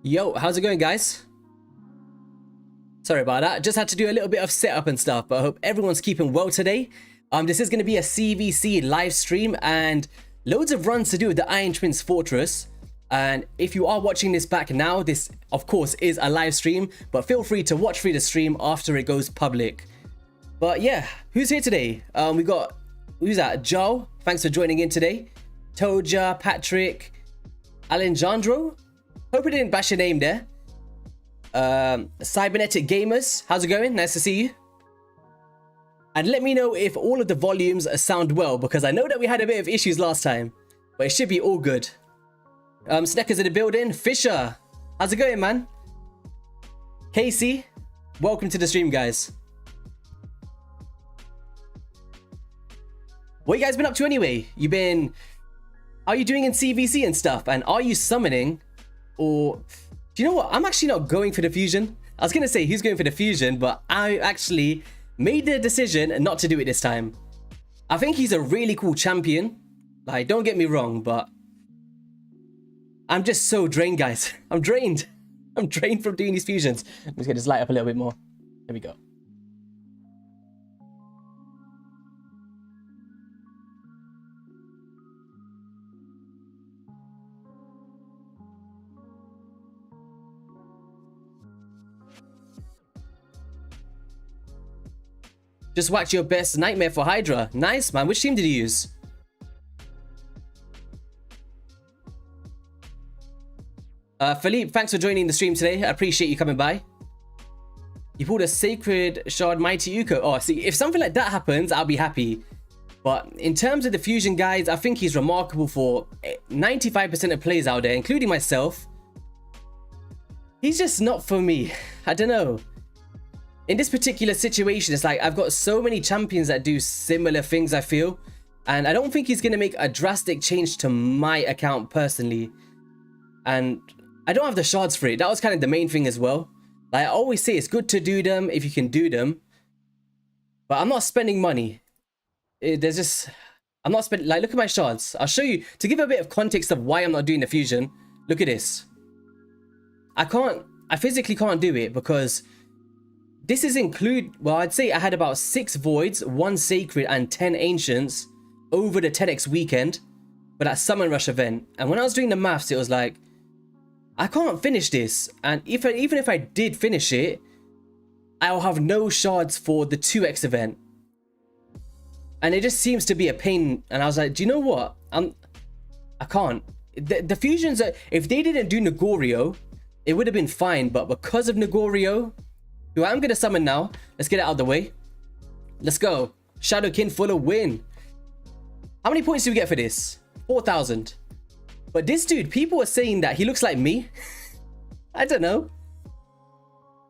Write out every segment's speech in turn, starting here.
Yo, how's it going, guys? Sorry about that. Just had to do a little bit of setup and stuff, but I hope everyone's keeping well today. This is going to be a CVC live stream and loads of runs to do with the Iron Twins Fortress. And if you are watching this back now, this of course is a live stream, but feel free to watch through the stream after it goes public. But yeah, who's here today? We got, who's that? Joe, thanks for joining in today. Toja, Patrick, Alejandro. Hope I didn't bash your name there. Cybernetic Gamers, how's it going? Nice to see you. And let me know if all of the volumes sound well, because I know that we had a bit of issues last time, but it should be all good. Snecker's in the building. Fisher, how's it going, man? Casey, welcome to the stream, guys. What you guys been up to anyway? How are you doing in CVC and stuff? And are you summoning? Or, do you know what? I'm actually not going for the fusion. I was going to say who's going for the fusion, but I actually made the decision not to do it this time. I think he's a really cool champion. Like, don't get me wrong, but I'm just so drained, guys. I'm drained. I'm drained from doing these fusions. Let's get this light up a little bit more. There we go. Just whacked your best nightmare for Hydra. Nice, man. Which team did you use? Philippe, thanks for joining the stream today. I appreciate you coming by. You pulled a Sacred Shard Mighty Uko. Oh, see, if something like that happens, I'll be happy. But in terms of the fusion guys, I think he's remarkable for 95% of players out there, including myself. He's just not for me. I don't know. In this particular situation, it's like I've got so many champions that do similar things, I feel. And I don't think he's going to make a drastic change to my account personally. And I don't have the shards for it. That was kind of the main thing as well. Like I always say, it's good to do them if you can do them. But I'm not spending money. I'm not spending, like, look at my shards. I'll show you, to give a bit of context of why I'm not doing the fusion. Look at this. I physically can't do it because this is well, I'd say I had about 6 voids, 1 sacred and 10 ancients over the 10x weekend for that summon rush event. And when I was doing the maths, it was like, I can't finish this. And even if I did finish it, I'll have no shards for the 2x event. And it just seems to be a pain. And I was like, do you know what? I can't. The fusions, if they didn't do Nogoryo, it would have been fine. But because of Nogoryo, who I'm going to summon now. Let's get it out of the way. Let's go. Shadowkin for the win. How many points do we get for this? 4,000. But this dude, people are saying that he looks like me. I don't know.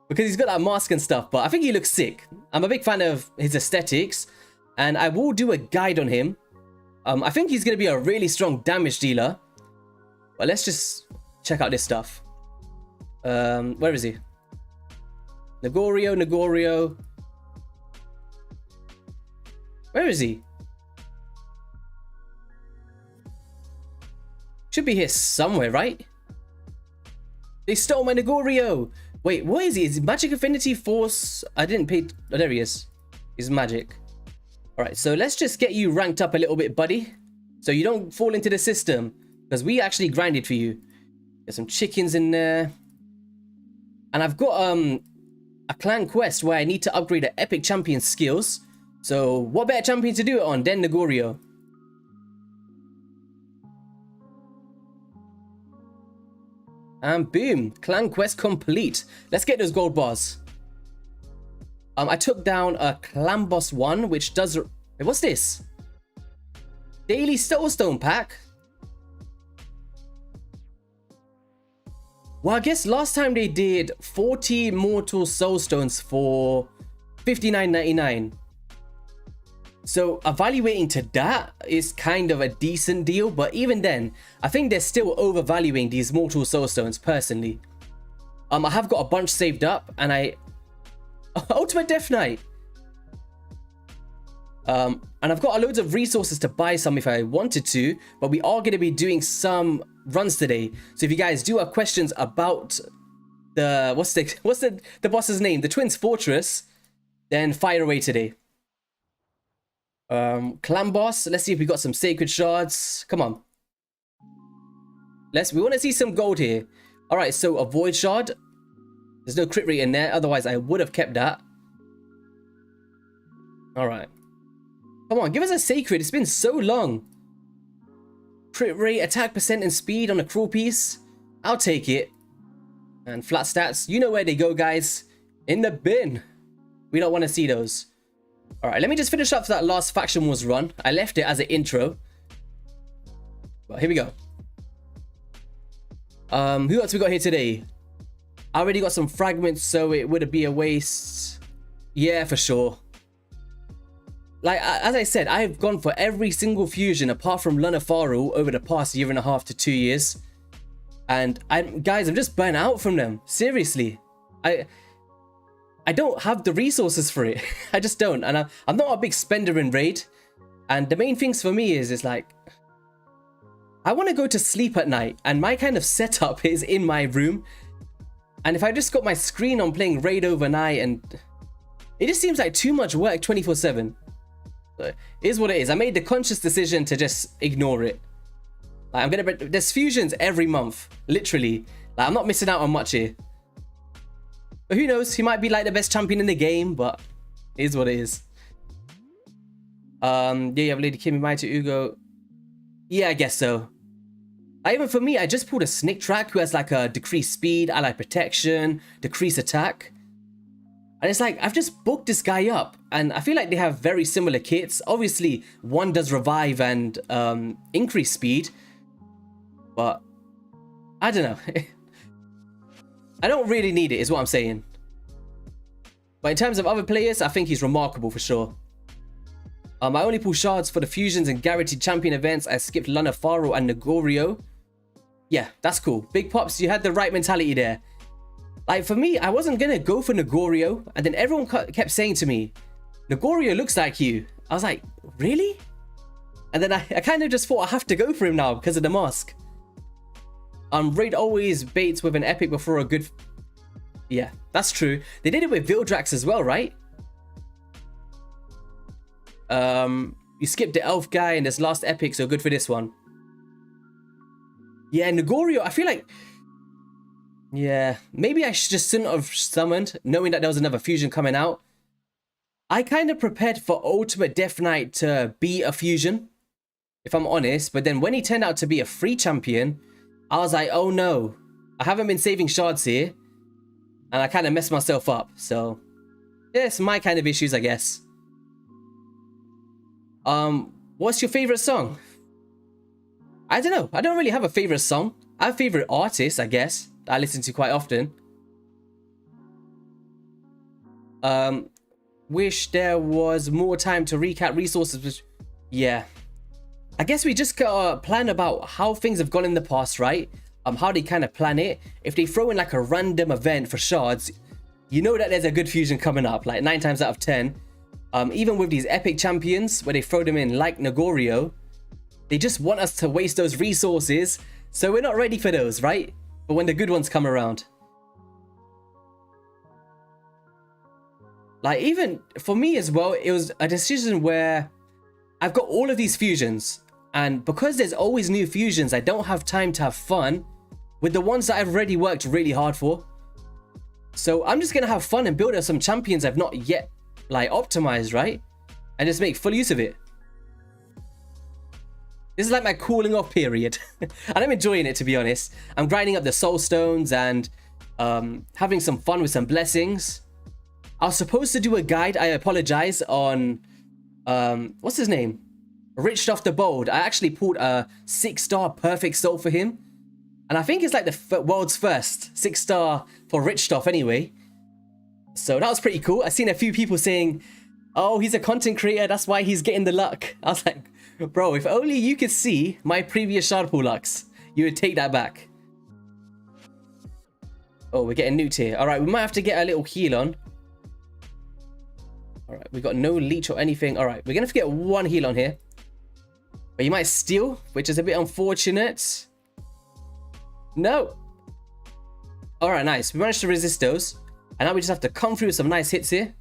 Because he's got that mask and stuff. But I think he looks sick. I'm a big fan of his aesthetics. And I will do a guide on him. I think he's going to be a really strong damage dealer. But let's just check out this stuff. Where is he? Nogoryo. Where is he? Should be here somewhere, right? They stole my Nogoryo. Wait, what is he? Is it Magic Affinity Force? I didn't pay. Oh, there he is. He's magic. Alright, so let's just get you ranked up a little bit, buddy. So you don't fall into the system. Because we actually grinded for you. There's some chickens in there. And I've got a clan quest where I need to upgrade the epic champion skills. So what better champion to do it on than Nogoryo? And boom, clan quest complete. Let's get those gold bars. I took down a clan boss 1, which does... Wait, what's this? Daily Soulstone pack. Well, I guess last time they did 40 mortal soulstones for $59.99. So evaluating to that is kind of a decent deal, but even then, I think they're still overvaluing these mortal soulstones personally. I have got a bunch saved up, and Ultimate Death Knight. And I've got loads of resources to buy some if I wanted to, but we are going to be doing some runs today. So if you guys do have questions about the what's the boss's name, the Twins Fortress, then fire away today. Clan boss, let's see if we got some sacred shards. Come on, we want to see some gold here. All right, so a void shard. There's no crit rate in there, otherwise I would have kept that. All right, come on, give us a sacred. It's been so long. Crit rate, attack percent, and speed on a cruel piece. I'll take it. And flat stats, you know where they go, guys. In the bin. We don't want to see those. All right, let me just finish up that last Faction Wars run. I left it as an intro. Well, here we go. Who else we got here today? I already got some fragments, so it would be a waste. Yeah, for sure. Like, as I said, I've gone for every single fusion apart from Lunafaru over the past 1.5 to 2 years. And guys, I'm just burnt out from them. Seriously. I don't have the resources for it. I just don't. And I'm not a big spender in Raid. And the main things for me is like, I want to go to sleep at night. And my kind of setup is in my room. And if I just got my screen on playing Raid overnight, and it just seems like too much work 24/7. So it is what it is. I made the conscious decision to just ignore it. Like, there's fusions every month. Literally. Like, I'm not missing out on much here. But who knows? He might be like the best champion in the game, but it is what it is. Yeah, you have Lady Kimi, Mai to Ugo. Yeah, I guess so. Even for me, I just pulled a Snick Track who has like a decreased speed, ally protection, decreased attack. And it's like, I've just booked this guy up. And I feel like they have very similar kits. Obviously, one does revive and increase speed. But I don't know. I don't really need it, is what I'm saying. But in terms of other players, I think he's remarkable for sure. I only pull shards for the fusions and guaranteed champion events. I skipped Lunafaru and Nogoryo. Yeah, that's cool. Big Pops, you had the right mentality there. Like, for me, I wasn't going to go for Nogoryo. And then everyone kept saying to me, Nogoryo looks like you. I was like, really? And then I kind of just thought I have to go for him now because of the mask. Raid always baits with an epic before a good... Yeah, that's true. They did it with Vildrax as well, right? You skipped the elf guy in this last epic, so good for this one. Yeah, Nogoryo, I feel like... Yeah, maybe I just shouldn't have summoned, knowing that there was another fusion coming out. I kind of prepared for Ultimate Death Knight to be a fusion, if I'm honest. But then when he turned out to be a free champion, I was like, oh no, I haven't been saving shards here. And I kind of messed myself up. So, yeah, it's my kind of issues, I guess. What's your favorite song? I don't know. I don't really have a favorite song. I have favorite artists, I guess, that I listen to quite often. Wish there was more time to recap resources. Yeah. I guess we just gotta plan about how things have gone in the past, right? How they kind of plan it. If they throw in like a random event for shards, you know that there's a good fusion coming up, like 9 times out of 10. Even with these epic champions, where they throw them in like Nogoryo, they just want us to waste those resources, so we're not ready for those, right? But when the good ones come around. Like, even for me as well, it was a decision where I've got all of these fusions, and because there's always new fusions, I don't have time to have fun with the ones that I've already worked really hard for. So I'm just gonna have fun and build up some champions I've not yet like optimized, right? And just make full use of it. This is like my cooling off period. And I'm enjoying it, to be honest. I'm grinding up the soul stones and having some fun with some blessings. I was supposed to do a guide, I apologize, on what's his name? Richtoff the Bold. I actually pulled a 6-star perfect soul for him. And I think it's like the world's first 6-star for Richtoff anyway. So that was pretty cool. I've seen a few people saying, oh, he's a content creator, that's why he's getting the luck. I was like, bro, if only you could see my previous shard pool lucks, you would take that back. Oh, we're getting nuked here. All right, we might have to get a little heal on. All right, we got no leech or anything. All right, we're gonna get one heal on here, but you might steal, which is a bit unfortunate. No. All right, nice. We managed to resist those, and now we just have to come through with some nice hits here.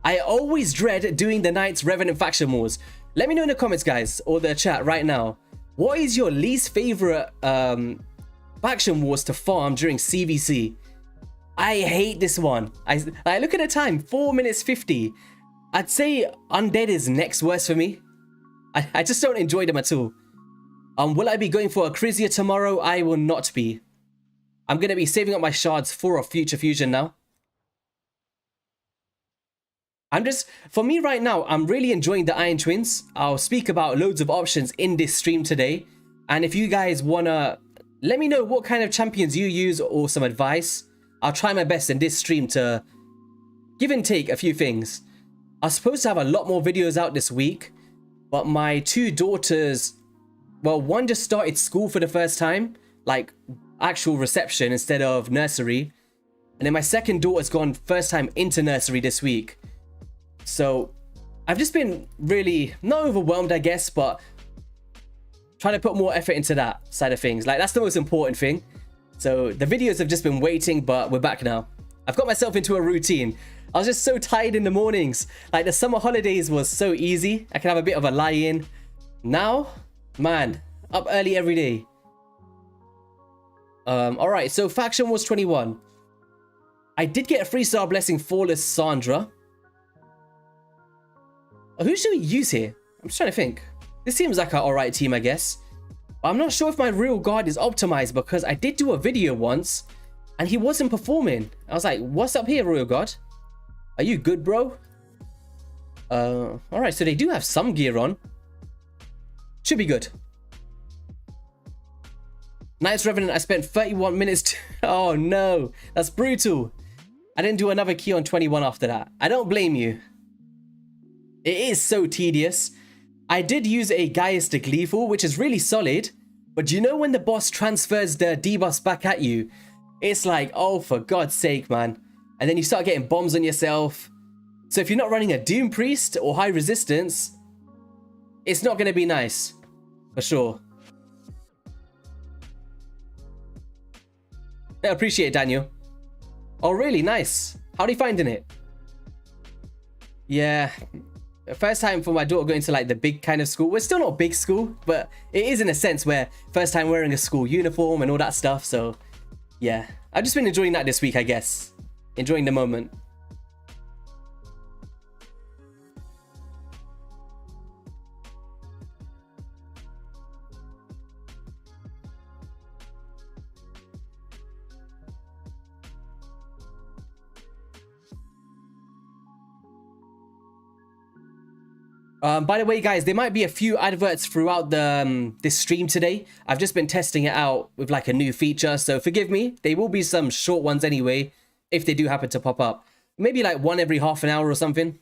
I always dread doing the Knights Revenant faction wars. Let me know in the comments, guys, or the chat right now. What is your least favorite faction wars to farm during CVC? I hate this one. I look at the time, 4 minutes 50. I'd say Undead is next worst for me. I just don't enjoy them at all. Will I be going for a Crizia tomorrow? I will not be. I'm going to be saving up my shards for a future fusion now. For me right now, I'm really enjoying the Iron Twins. I'll speak about loads of options in this stream today. And if you guys want to let me know what kind of champions you use or some advice, I'll try my best in this stream to give and take a few things. I was supposed to have a lot more videos out this week, but my two daughters, well, one just started school for the first time, like actual reception instead of nursery. And then my second daughter's gone first time into nursery this week. So I've just been really, not overwhelmed, I guess, but trying to put more effort into that side of things. Like, that's the most important thing. So the videos have just been waiting, but we're back now. I've got myself into a routine. I was just so tired in the mornings. Like, the summer holidays was so easy. I could have a bit of a lie-in. Now, man, up early every day. All right, so Faction Wars 21. I did get a 3-star blessing Flawless Sandra. Who should we use here? I'm just trying to think. This seems like an alright team, I guess. But I'm not sure if my real guard is optimized because I did do a video once and he wasn't performing. I was like, what's up here, Royal Guard? Are you good, bro? Alright, so they do have some gear on. Should be good. Knights Revenant, I spent 31 minutes oh no, that's brutal. I didn't do another key on 21 after that. I don't blame you. It is so tedious. I did use a Gaius de Gleeful, which is really solid. But you know when the boss transfers the debuffs back at you? It's like, oh, for God's sake, man. And then you start getting bombs on yourself. So if you're not running a Doom Priest or High Resistance, it's not going to be nice. For sure. I appreciate it, Daniel. Oh, really? Nice. How are you finding it? Yeah. First time for my daughter going to like the big kind of school. We're still not big school, but it is in a sense where first time wearing a school uniform and all that stuff. So yeah, I've just been enjoying that this week, I guess. Enjoying the moment. By the way, guys, there might be a few adverts throughout the this stream today. I've just been testing it out with like a new feature, so forgive me. There will be some short ones anyway, if they do happen to pop up. Maybe like one every half an hour or something.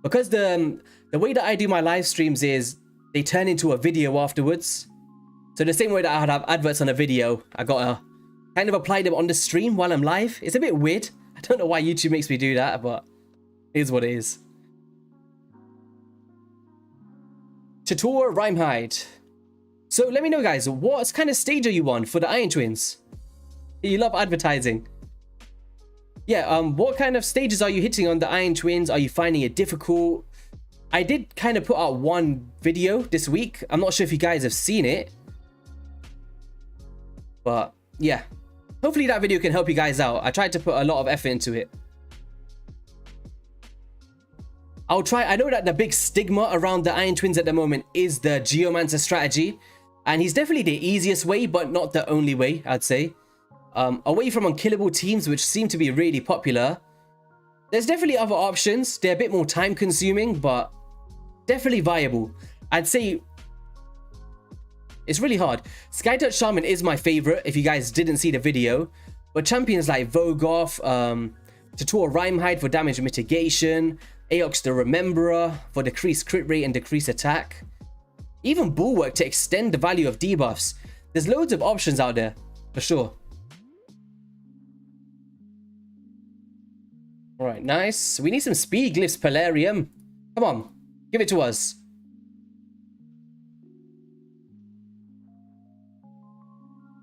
Because the way that I do my live streams is they turn into a video afterwards. So the same way that I would have adverts on a video, I gotta kind of apply them on the stream while I'm live. It's a bit weird. I don't know why YouTube makes me do that, but it is what it is. Tutor Rhymehide. So let me know, guys, what kind of stage are you on for the Iron Twins? You love advertising. Yeah, what kind of stages are you hitting on the Iron Twins? Are you finding it difficult? I did kind of put out one video this week. I'm not sure if you guys have seen it. But yeah, hopefully that video can help you guys out. I tried to put a lot of effort into it. I'll try. I know that the big stigma around the Iron Twins at the moment is the Geomancer strategy. And he's definitely the easiest way, but not the only way, I'd say. Away from unkillable teams, which seem to be really popular, there's definitely other options. They're a bit more time consuming, but definitely viable. I'd say it's really hard. Skytouch Shaman is my favorite, if you guys didn't see the video. But champions like Vogoth, Tutor Rhymehide for damage mitigation, Aox the Rememberer for decreased crit rate and decreased attack. Even Bulwark to extend the value of debuffs. There's loads of options out there, for sure. right, nice. We need some speed glyphs, Palarium. Come on, give it to us.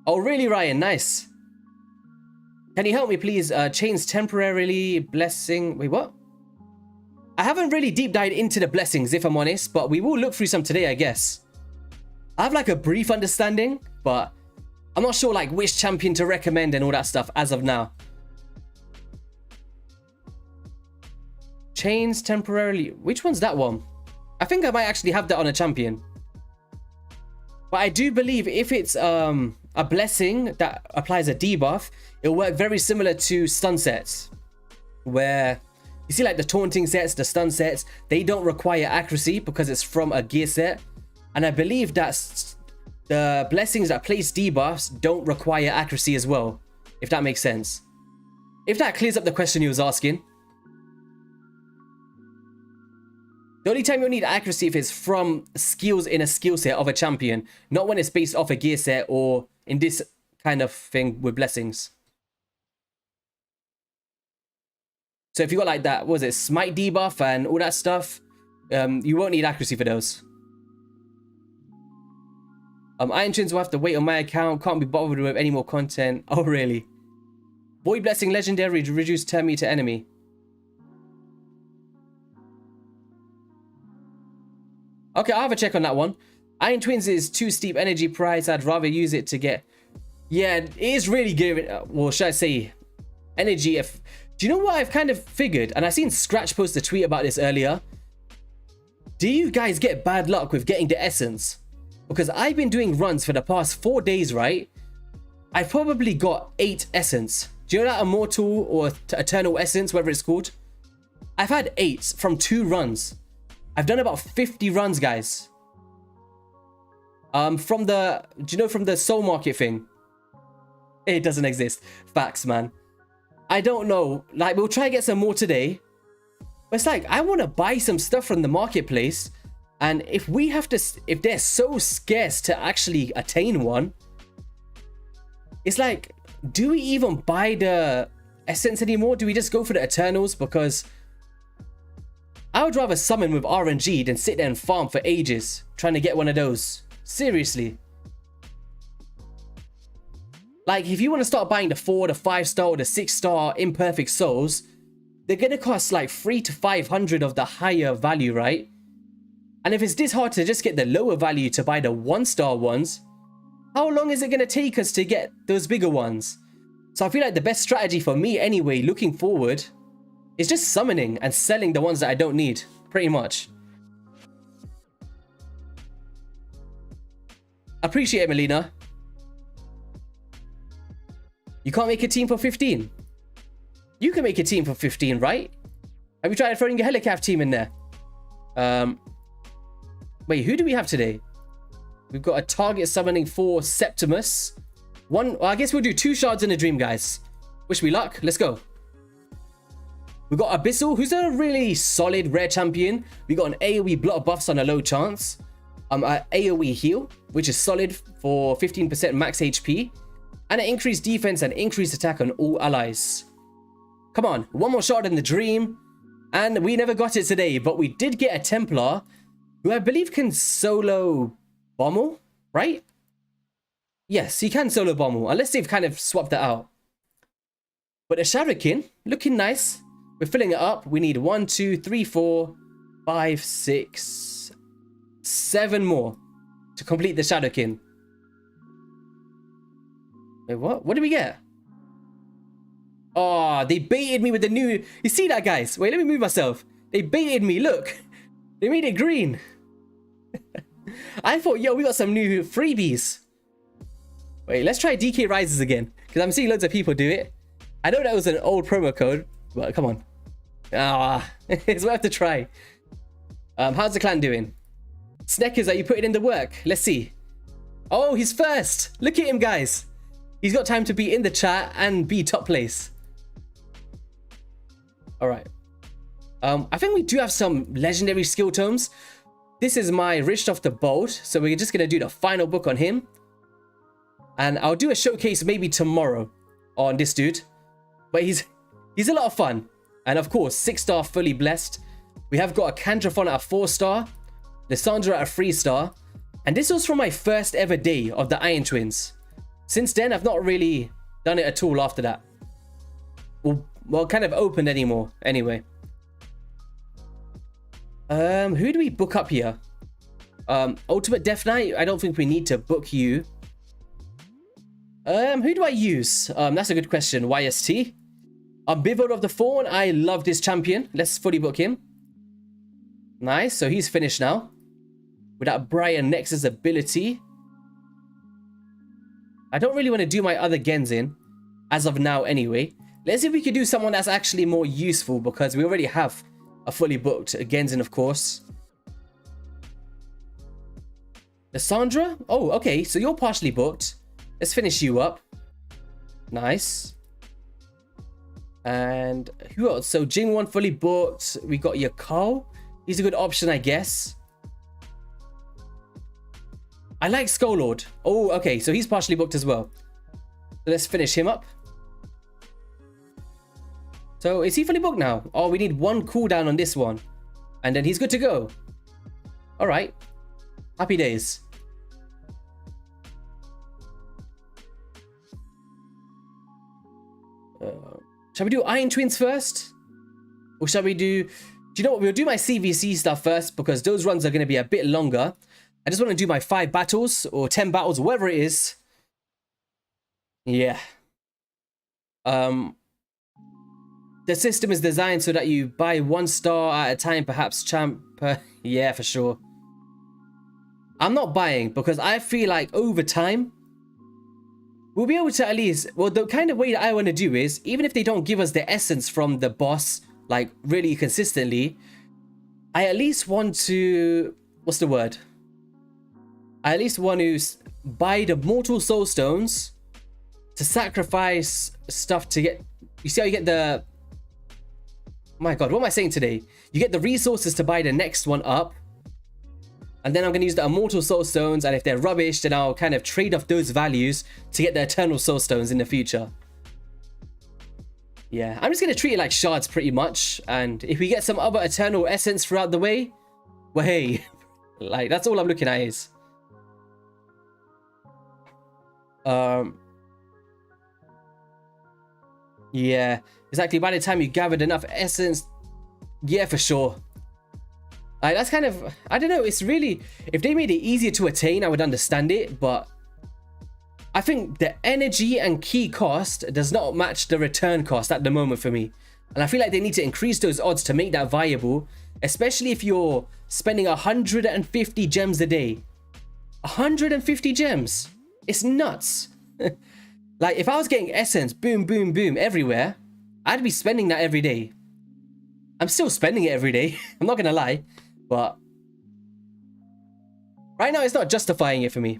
Oh, really, Ryan? Nice. Can you help me, please? Chains temporarily. Blessing. Wait, what? I haven't really deep dived into the blessings, if I'm honest, but we will look through some today, I guess. I have like a brief understanding, but I'm not sure like which champion to recommend and all that stuff as of now. Chains temporarily. Which one's that one? I think I might actually have that on a champion. But I do believe if it's a blessing that applies a debuff, it'll work very similar to stun sets. Where you see like the taunting sets, the stun sets, they don't require accuracy because it's from a gear set. And I believe that the blessings that place debuffs don't require accuracy as well, if that makes sense. If that clears up the question he was asking. The only time you'll need accuracy if it's from skills in a skill set of a champion, not when it's based off a gear set or in this kind of thing with blessings. So if you got like that, what was it, smite debuff and all that stuff, you won't need accuracy for those. Iron Twins will have to wait on my account, can't be bothered with any more content. Oh really? Void Blessing Legendary to reduce turn meter enemy. Okay, I'll have a check on that one. Iron Twins is too steep energy price. I'd rather use it to get... Yeah, it is really good. Well, should I say energy? If do you know what I've kind of figured? And I seen Scratch post a tweet about this earlier. Do you guys get bad luck with getting the essence? Because I've been doing runs for the past 4 days, right? I've probably got 8 essence. Do you know that Immortal or Eternal Essence, whatever it's called? I've had 8 from 2 runs. I've done about 50 runs, guys. From the... Do you know from the Soul Market thing? It doesn't exist. Facts, man. I don't know. Like, we'll try to get some more today. But it's like, I want to buy some stuff from the marketplace. And if we have to... If they're so scarce to actually attain one... It's like, do we even buy the essence anymore? Do we just go for the Eternals? Because... I would rather summon with RNG than sit there and farm for ages trying to get one of those. Seriously. Like, if you want to start buying the 4, the 5-star, or the 6-star imperfect souls, they're going to cost like 300 to 500 of the higher value, right? And if it's this hard to just get the lower value to buy the 1-star ones, how long is it going to take us to get those bigger ones? So I feel like the best strategy for me anyway, looking forward... It's just summoning and selling the ones that I don't need, pretty much. Appreciate it, Melina. You can't make a team for 15. You can make a team for 15, right? Have you tried throwing a Helicaf team in there? Wait, who do we have today? We've got a target summoning for Septimus. Well, I guess we'll do 2 shards in a dream, guys. Wish me luck. Let's go. We've got Abyssal, who's a really solid rare champion. We got an AoE block buffs on a low chance. AoE heal, which is solid for 15% max HP. And an increased defense and increased attack on all allies. Come on, one more shot in the dream. And we never got it today, but we did get a Templar, who I believe can solo Bommel, right? Yes, he can solo Bommel, unless they've kind of swapped that out. But a Shadowkin, looking nice. We're filling it up. We need 1, 2, 3, 4, 5, 6, 7 more to complete the Shadowkin. Wait, what? What did we get? Oh, they baited me with the new... You see that, guys? Wait, let me move myself. They baited me. Look. They made it green. I thought, yo, we got some new freebies. Wait, let's try DK Rises again. Because I'm seeing loads of people do it. I know that was an old promo code. But come on. Ah, it's worth a try. How's the clan doing? Sneckers, are you putting in the work? Let's see. Oh, he's first. Look at him, guys. He's got time to be in the chat and be top place. All right. I think we do have some legendary skill tomes. This is my Rich off the Bolt. So we're just going to do the final book on him. And I'll do a showcase maybe tomorrow on this dude. But he's a lot of fun. And of course, 6-star fully blessed. We have got a Candrafon at a 4-star. Lissandra at a 3-star. And this was from my first ever day of the Iron Twins. Since then, I've not really done it at all after that. Well, kind of opened anymore, anyway. Who do we book up here? Ultimate Death Knight, I don't think we need to book you. Who do I use? That's a good question. YST. Bivod of the Fawn, I love this champion. Let's fully book him. Nice, so he's finished now. Without Brian Nexus ability. I don't really want to do my other Genzin. As of now, anyway. Let's see if we can do someone that's actually more useful. Because we already have a fully booked Genzin, of course. Lissandra? Oh, okay. So you're partially booked. Let's finish you up. Nice. And who else? So Jingwon fully booked. We got Yakao. He's a good option, I guess. I like Skull-Lord. Oh, okay. So he's partially booked as well. So let's finish him up. So is he fully booked now? Oh, we need one cooldown on this one. And then he's good to go. All right. Happy days. Shall we do Iron Twins first? Or shall we do... Do you know what? We'll do my CVC stuff first because those runs are going to be a bit longer. I just want to do my 5 battles or 10 battles, whatever it is. Yeah. The system is designed so that you buy 1 star at a time, perhaps champ. Yeah, for sure. I'm not buying because I feel like over time, we'll be able to at least... Well, the kind of way that I want to do is, even if they don't give us the essence from the boss, like really consistently, I at least want to... What's the word? I at least want to buy the Mortal Soul Stones to sacrifice stuff to get... You see how you get the... My god, what am I saying today? You get the resources to buy the next one up. And then I'm going to use the Immortal Soul Stones. And if they're rubbish, then I'll kind of trade off those values to get the Eternal Soul Stones in the future. Yeah, I'm just going to treat it like shards pretty much. And if we get some other Eternal Essence throughout the way, well, hey. Like, that's all I'm looking at is. Yeah, exactly. By the time you gathered enough essence, yeah, for sure. Like, that's kind of, I don't know, it's really, if they made it easier to attain, I would understand it, but I think the energy and key cost does not match the return cost at the moment for me. And I feel like they need to increase those odds to make that viable, especially if you're spending 150 gems a day. 150 gems. It's nuts. Like, if I was getting essence, boom, boom, boom, everywhere, I'd be spending that every day. I'm still spending it every day. I'm not gonna lie. But right now, it's not justifying it for me.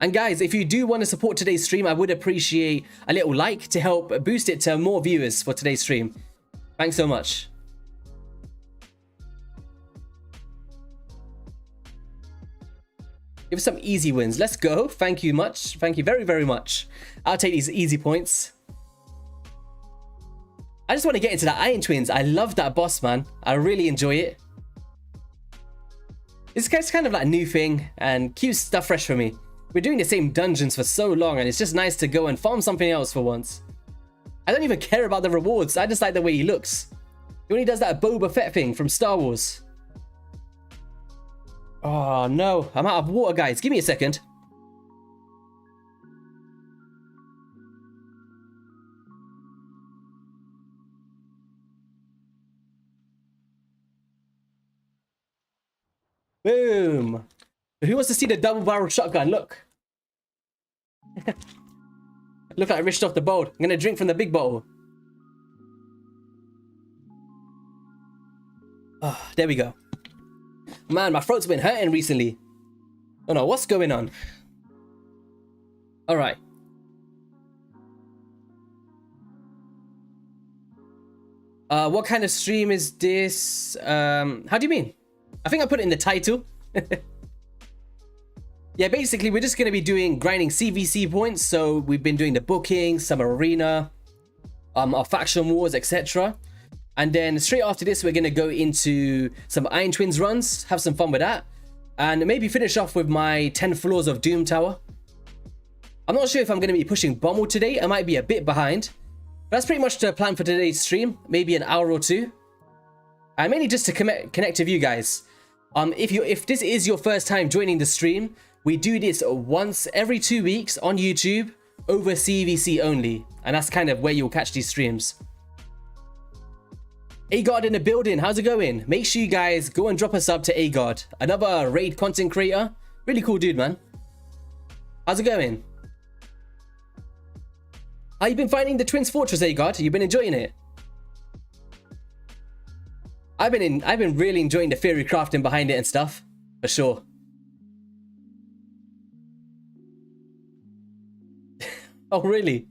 And guys, if you do want to support today's stream, I would appreciate a little like to help boost it to more viewers for today's stream. Thanks so much. Give us some easy wins. Let's go. Thank you much. Thank you very, very much. I'll take these easy points. I just want to get into the Iron Twins. I love that boss, man. I really enjoy it. It's kind of like a new thing and keeps stuff fresh for me. We're doing the same dungeons for so long and it's just nice to go and farm something else for once. I don't even care about the rewards. I just like the way he looks. He only does that Boba Fett thing from Star Wars. Oh no, I'm out of water, guys. Give me a second. Boom. Who wants to see the double barrel shotgun? Look. Look, I reached off the bowl. I'm gonna drink from the big bottle. Oh, there we go. Man, my throat's been hurting recently. Oh no, what's going on? Alright. What kind of stream is this? How do you mean? I think I put it in the title. Yeah, basically, we're just going to be doing grinding CVC points. So we've been doing the booking, some arena, our faction wars, etc. And then straight after this, we're going to go into some Iron Twins runs, have some fun with that. And maybe finish off with my 10 floors of Doom Tower. I'm not sure if I'm going to be pushing Bommel today. I might be a bit behind. But that's pretty much the plan for today's stream. Maybe an hour or two. And mainly just to connect with you guys. If this is your first time joining the stream, we do this once every 2 weeks on YouTube over CVC only. And that's kind of where you'll catch these streams. Agard in the building, how's it going? Make sure you guys go and drop a sub to Agard. Another raid content creator. Really cool dude, man. How's it going? How you been finding the Twins Fortress, Agard? You been enjoying it? I've been really enjoying the theory crafting behind it and stuff, for sure. Oh, really?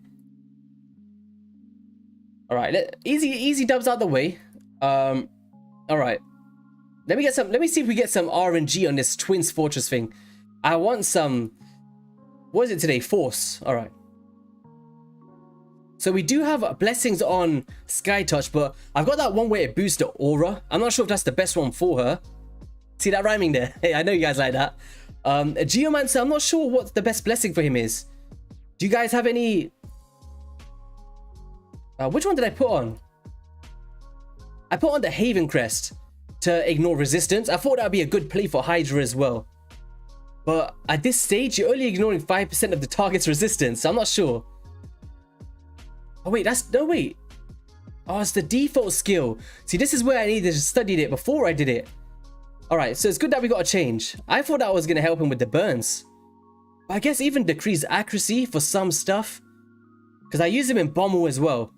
All right, easy dubs out the way. All right. Let me see if we get some RNG on this Twins Fortress thing. I want some. What is it today? Force. All right. So we do have blessings on Sky Touch, but I've got that one where it boosts the aura. I'm not sure if that's the best one for her. See that rhyming there? Hey, I know you guys like that. Geomancer, I'm not sure what the best blessing for him is. Do you guys have any? Which one did I put on? I put on the Haven Crest to ignore resistance. I thought that would be a good play for Hydra as well. But at this stage, you're only ignoring 5% of the target's resistance. So I'm not sure. Oh wait, no wait. Oh, it's the default skill. See, this is where I needed to study it before I did it. Alright, so it's good that we got a change. I thought that was going to help him with the burns. But I guess even decrease accuracy for some stuff. Because I use him in Bommel as well.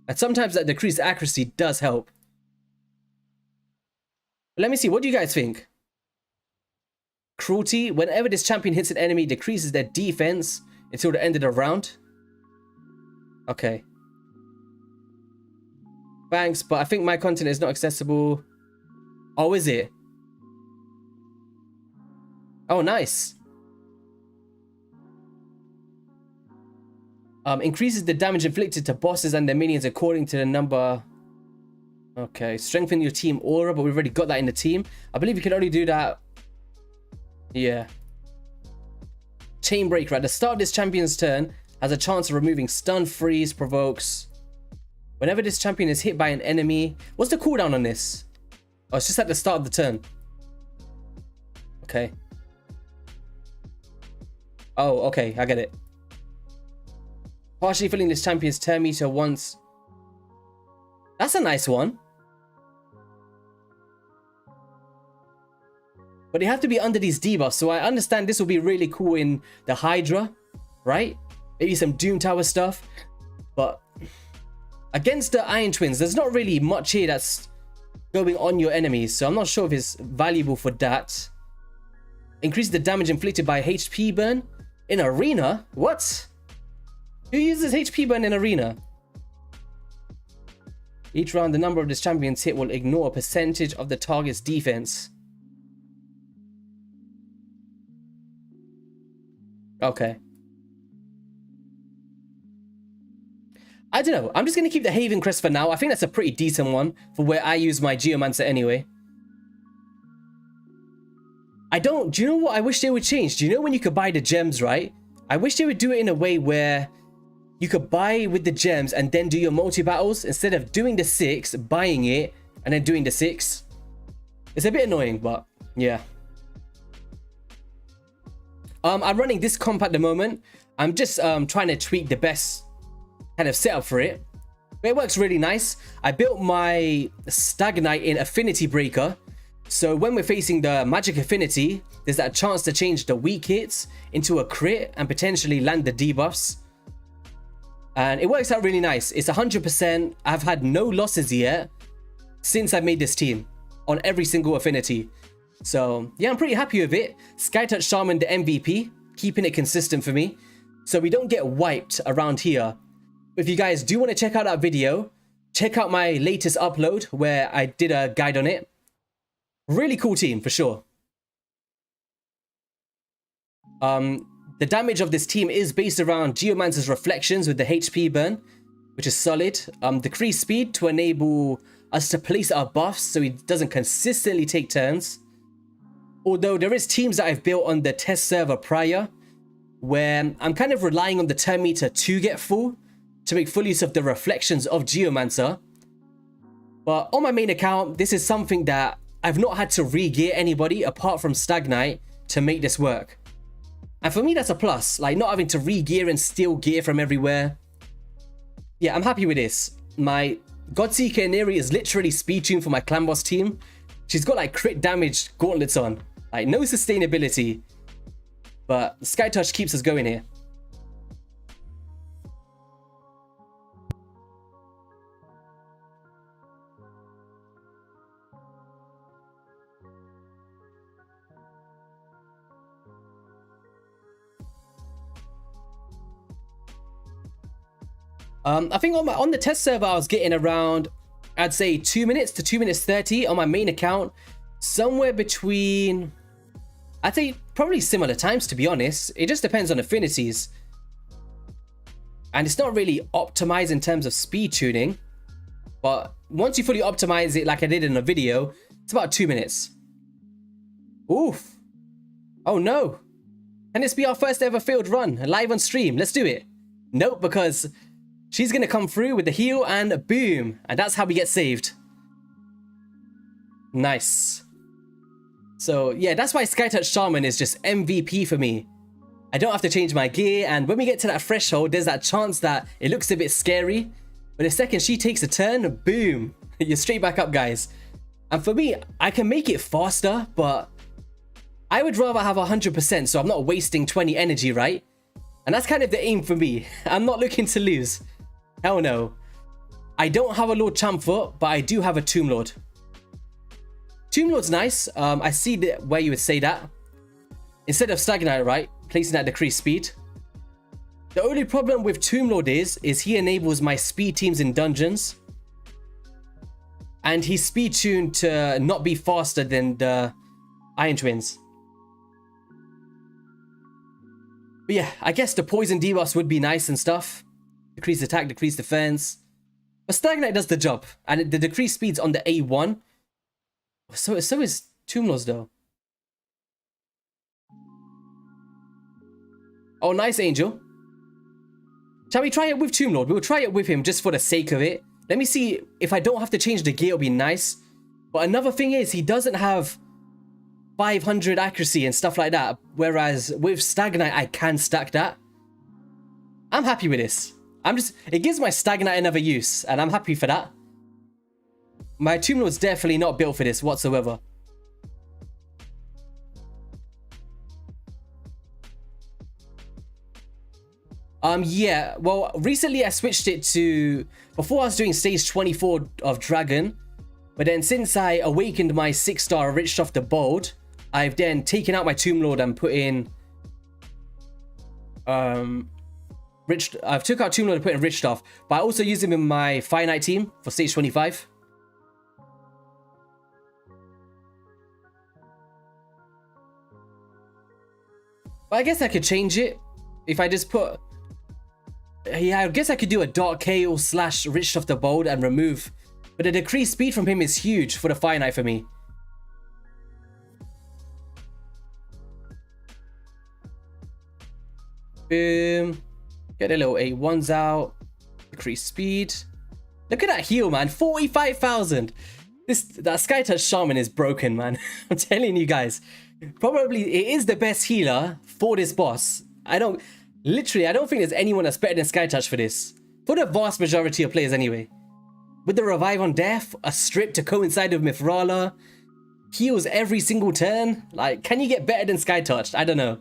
And sometimes that decreased accuracy does help. Let me see, what do you guys think? Cruelty. Whenever this champion hits an enemy, decreases their defense until the end of the round. Okay. Thanks, but I think my content is not accessible. Oh, is it? Oh, nice. Increases the damage inflicted to bosses and their minions according to the number. Okay, strengthen your team aura, but we've already got that in the team. I believe you can only do that. Yeah. Chainbreaker. At the start of this champion's turn, has a chance of removing stun, freeze, provokes. Whenever this champion is hit by an enemy. What's the cooldown on this? Oh, it's just at the start of the turn. Okay. Oh, okay, I get it. Partially filling this champion's turn meter once. That's a nice one. But they have to be under these debuffs, so I understand this will be really cool in the Hydra, right? Maybe some Doom Tower stuff. But against the Iron Twins, there's not really much here that's going on your enemies. So I'm not sure if it's valuable for that. Increase the damage inflicted by HP burn in arena? What? Who uses HP burn in arena? Each round, the number of this champion's hit will ignore a percentage of the target's defense. Okay. I don't know. I'm just going to keep the Haven Crest for now. I think that's a pretty decent one for where I use my Geomancer anyway. Do you know what I wish they would change? Do you know when you could buy the gems, right? I wish they would do it in a way where you could buy with the gems and then do your multi-battles instead of doing the 6, buying it, and then doing the 6. It's a bit annoying, but yeah. I'm running this comp at the moment. I'm just trying to tweak the best kind of setup for it. But it works really nice. I built my Stag Knight in Affinity Breaker. So when we're facing the Magic Affinity, there's that chance to change the weak hits into a crit and potentially land the debuffs. And it works out really nice. It's 100%. I've had no losses yet since I made this team on every single affinity. So yeah, I'm pretty happy with it. Skytouch Shaman, the MVP, keeping it consistent for me. So we don't get wiped around here. If you guys do want to check out that video, check out my latest upload where I did a guide on it. Really cool team for sure. The damage of this team is based around Geomancer's reflections with the HP burn, which is solid. Decreased speed to enable us to place our buffs so he doesn't consistently take turns. Although there is teams that I've built on the test server prior where I'm kind of relying on the turn meter to get full to make full use of the reflections of Geomancer. But on my main account, this is something that I've not had to re-gear anybody apart from Stag Knight to make this work. And for me, that's a plus, like not having to re-gear and steal gear from everywhere. Yeah, I'm happy with this. My Godseeker Iniri is literally speed tuned for my clan boss team. She's got like crit damage gauntlets on, like no sustainability. But Sky Touch keeps us going here. I think on the test server I was getting around, I'd say 2 minutes to 2 minutes 30 on my main account. Somewhere between, I'd say probably similar times, to be honest. It just depends on affinities. And it's not really optimized in terms of speed tuning. But once you fully optimize it like I did in a video, it's about 2 minutes. Oof. Oh no. Can this be our first ever failed run live on stream? Let's do it. Nope, because she's going to come through with the heal and boom. And that's how we get saved. Nice. So yeah, that's why Skytouch Shaman is just MVP for me. I don't have to change my gear. And when we get to that threshold, there's that chance that it looks a bit scary. But the second she takes a turn, boom. You're straight back up, guys. And for me, I can make it faster, but I would rather have 100% so I'm not wasting 20 energy, right? And that's kind of the aim for me. I'm not looking to lose. Hell no. I don't have a Lord Champfoot, but I do have a Tomb Lord. Tomb Lord's nice. I see where you would say that. Instead of Stag Knight, right? Placing that decreased speed. The only problem with Tomb Lord is he enables my speed teams in dungeons. And he's speed tuned to not be faster than the Iron Twins. But yeah, I guess the poison debuffs would be nice and stuff. Decrease attack, decrease defense. But Stag Knight does the job. And the decreased speed's on the A1. So is Tomb Lords though. Oh, nice, Angel. Shall we try it with Tomb Lord? We'll try it with him just for the sake of it. Let me see if I don't have to change the gear, it'll be nice. But another thing is, he doesn't have 500 accuracy and stuff like that. Whereas with Stag Knight, I can stack that. I'm happy with this. It gives my Stag Knight another use, and I'm happy for that. My Tomb Lord's definitely not built for this whatsoever. Yeah, well, recently I switched it to, before I was doing stage 24 of Dragon, but then since I awakened my 6-star Richthof the Bold, I've then taken out my Tomb Lord and put in, I've took out Tomb Lord and put in Richthof, but I also use him in my Finite team for stage 25. But I guess I could change it if I just put, yeah, I guess I could do a Dark Chaos / Richthof the Bold and remove. But the decreased speed from him is huge for the Finite for me. Boom. Get the little A1s out. Decreased speed. Look at that heal, man. 45,000. That Skytouch Shaman is broken, man. I'm telling you guys. Probably it is the best healer for this boss. I don't think there's anyone that's better than Skytouch for this. For the vast majority of players anyway. With the revive on death, a strip to coincide with Mithrala, heals every single turn. Like, can you get better than Skytouch? I don't know.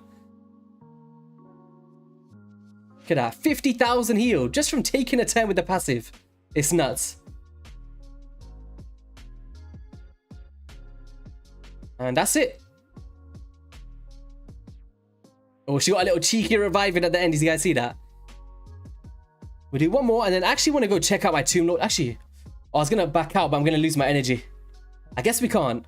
Look at that, 50,000 heal just from taking a turn with the passive. It's nuts. And that's it. Oh, she got a little cheeky reviving at the end. Did you guys see that? We'll do one more and then I actually want to go check out my Tomb Lord. Actually, I was going to back out, but I'm going to lose my energy. I guess we can't.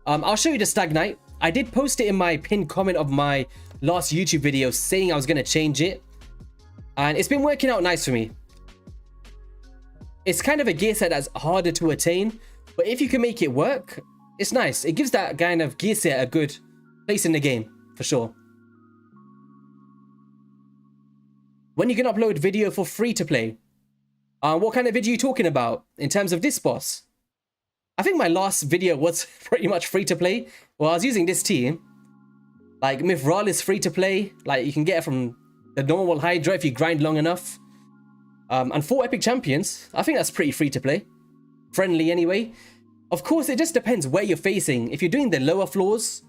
I'll show you the Stag Knight. I did post it in my pinned comment of my last YouTube video saying I was going to change it. And it's been working out nice for me. It's kind of a gear set that's harder to attain. But if you can make it work, it's nice. It gives that kind of gear set a good place in the game, for sure. When you can upload video for free to play. What kind of video are you talking about in terms of this boss? I think my last video was pretty much free to play. Well, I was using this team. Like, Mithral is free to play. Like, you can get it from the normal Hydra if you grind long enough. And 4 epic champions. I think that's pretty free to play. Friendly anyway. Of course, it just depends where you're facing. If you're doing the lower floors,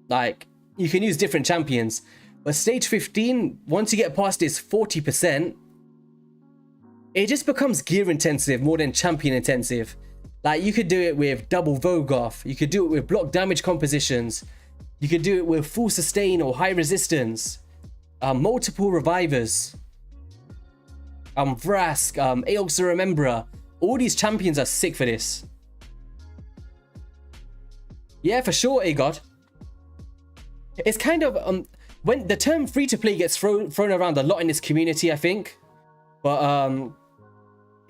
like, you can use different champions. But stage 15, once you get past this 40%, it just becomes gear intensive more than champion intensive. Like, you could do it with double Vogoth. You could do it with block damage compositions. You could do it with full sustain or high resistance. Multiple revivers. Vrask, Aeox the Rememberer. All these champions are sick for this. Yeah, for sure, Agod. It's kind of, when the term free-to-play gets thrown around a lot in this community, I think. But,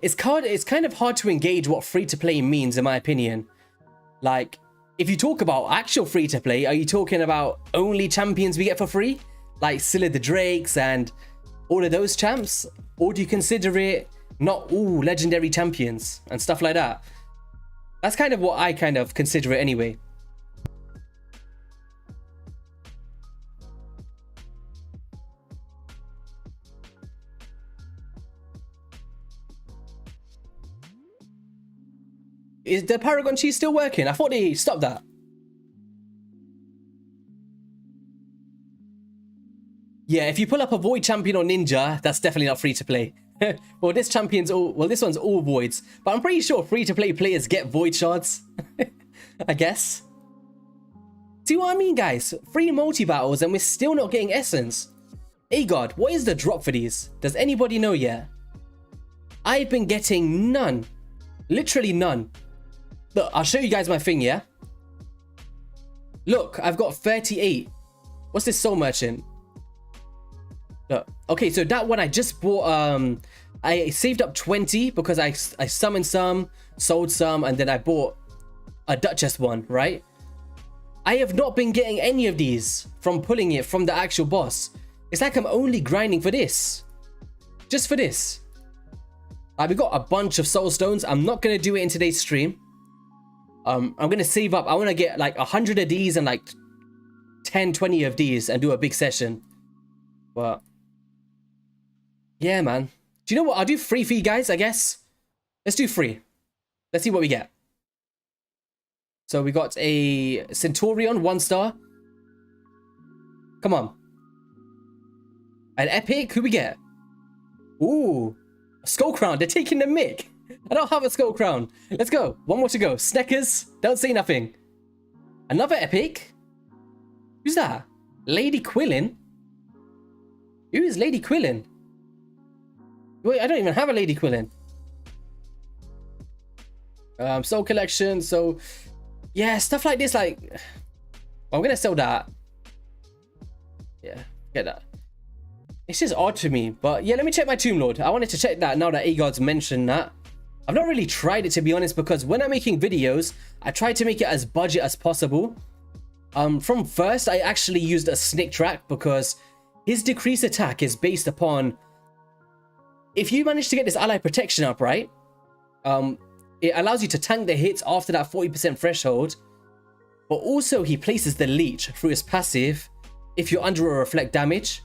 it's kind of hard to engage what free-to-play means, in my opinion. Like, if you talk about actual free-to-play, are you talking about only champions we get for free? Like Scylla the Drakes and all of those champs? Or do you consider it not all legendary champions and stuff like that? That's kind of what I kind of consider it anyway. Is the Paragon cheese still working? I thought they stopped that. Yeah, if you pull up a Void champion or Ninja, that's definitely not free to play. Well, this champion's all, well, this one's all Voids. But I'm pretty sure free to play players get Void shards. I guess. See what I mean, guys? Free multi-battles and we're still not getting Essence. Agod, what is the drop for these? Does anybody know yet? I've been getting none. Literally none. Look, I'll show you guys my thing, yeah? Look, I've got 38. What's this soul merchant? Look, okay, so that one I just bought, I saved up 20 because I summoned some, sold some, and then I bought a Duchess one, right? I have not been getting any of these from pulling it from the actual boss. It's like I'm only grinding for this. Just for this. We got a bunch of soul stones. I'm not going to do it in today's stream. I'm going to save up. I want to get like 100 of these and like 10, 20 of these and do a big session. But yeah, man. Do you know what? I'll do free for you guys, I guess. Let's do free. Let's see what we get. So we got a Centurion, 1 star. Come on. An epic, who we get? Ooh, a Skull Crown. They're taking the mic. I don't have a Skull Crown. Let's go. One more to go. Sneckers, don't say nothing. Another epic. Who's that? Lady Quillin? Who is Lady Quillin? Wait, I don't even have a Lady Quillin. Soul Collection, so yeah, stuff like this, like, I'm gonna sell that. Yeah, get that. It's just odd to me, but yeah, let me check my Tomb Lord. I wanted to check that now that Agod's mentioned that. I've not really tried it, to be honest, because when I'm making videos, I try to make it as budget as possible. From first, I actually used a Snick Track because his decreased attack is based upon, if you manage to get this ally protection up, right? It allows you to tank the hits after that 40% threshold. But also he places the leech through his passive if you're under a reflect damage.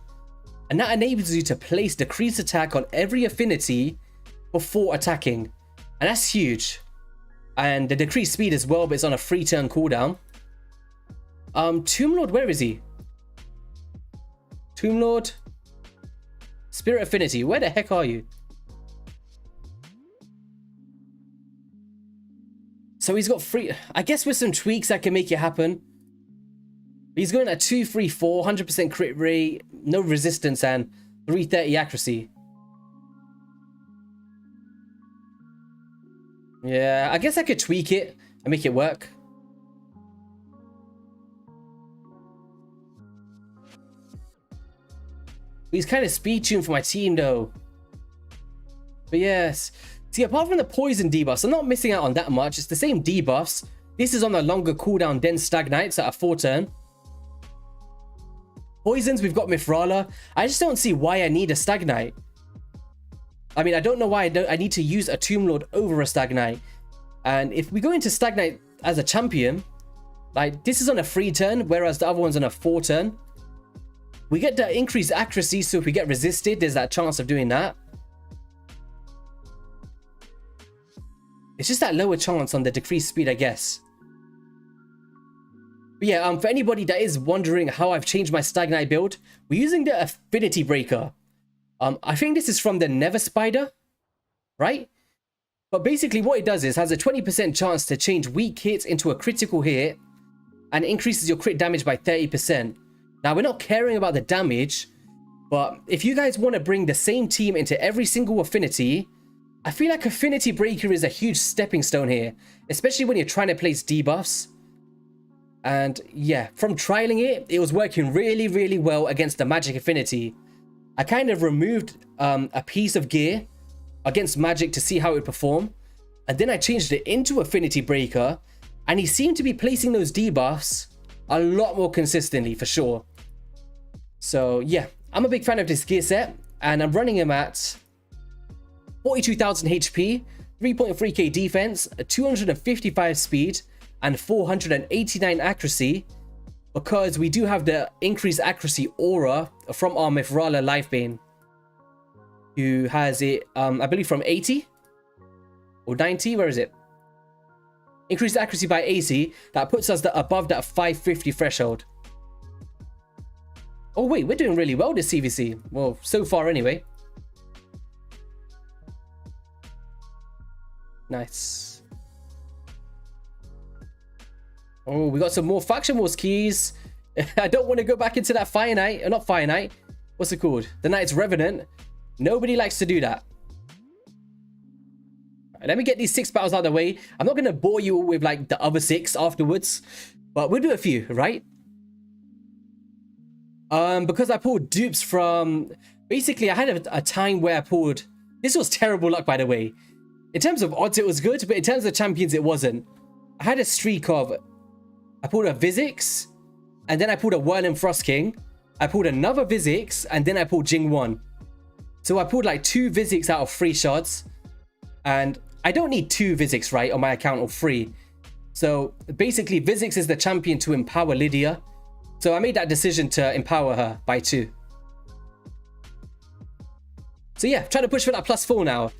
And that enables you to place decreased attack on every affinity before attacking. And that's huge. And the decreased speed as well, but it's on a 3-turn cooldown. Tomb Lord, where is he? Tomb Lord. Spirit Affinity, where the heck are you? So he's got 3, I guess with some tweaks I can make it happen. He's going at 234, 100% crit rate, no resistance, and 330 accuracy. Yeah, I guess I could tweak it and make it work. He's kind of speed tuned for my team though. But yes. See, apart from the poison debuffs, I'm not missing out on that much. It's the same debuffs. This is on a longer cooldown than Stagnites at a 4-turn. Poisons, we've got Mithrala. I just don't see why I need a Stagnite. I mean, I don't know why I need to use a Tomb Lord over a Stagnite. And if we go into Stagnite as a champion, like this is on a 3-turn, whereas the other one's on a 4-turn. We get the increased accuracy, so if we get resisted, there's that chance of doing that. It's just that lower chance on the decreased speed, I guess. But yeah, for anybody that is wondering how I've changed my Stagnite build, we're using the Affinity Breaker. I think this is from the Never Spider, right? But basically what it does is has a 20% chance to change weak hits into a critical hit and increases your crit damage by 30%. Now, we're not caring about the damage, but if you guys want to bring the same team into every single affinity, I feel like Affinity Breaker is a huge stepping stone here, especially when you're trying to place debuffs. And yeah, from trialing it, it was working really, really well against the Magic Affinity. I kind of removed a piece of gear against Magic to see how it would perform. And then I changed it into Affinity Breaker, and he seemed to be placing those debuffs a lot more consistently, for sure. So yeah, I'm a big fan of this gear set, and I'm running him at 42,000 HP, 3.3k defense, 255 speed, and 489 accuracy, because we do have the increased accuracy aura from our Mithrala Lifebane, who has it, I believe from 80 or 90, where is it? Increased accuracy by 80, that puts us above that 550 threshold. Oh wait, we're doing really well this CVC. Well, so far anyway. Nice. Oh, we got some more Faction Wars keys. I don't want to go back into that Fire Knight. Not Fire Knight. What's it called? The Knight's Revenant. Nobody likes to do that. Right, let me get these 6 battles out of the way. I'm not going to bore you with like the other 6 afterwards, but we'll do a few, right? Because I pulled dupes from... Basically, I had a time where I pulled... This was terrible luck, by the way. In terms of odds, it was good, but in terms of champions, it wasn't. I had a streak of... I pulled a Vizix, and then I pulled a Whirling Frost King. I pulled another Vizix, and then I pulled Jing1. So I pulled like 2 Vizix out of 3 shots. And I don't need 2 Vizix, right, on my account, or 3. So basically, Vizix is the champion to empower Lydia. So I made that decision to empower her by 2. So yeah, trying to push for that +4 now.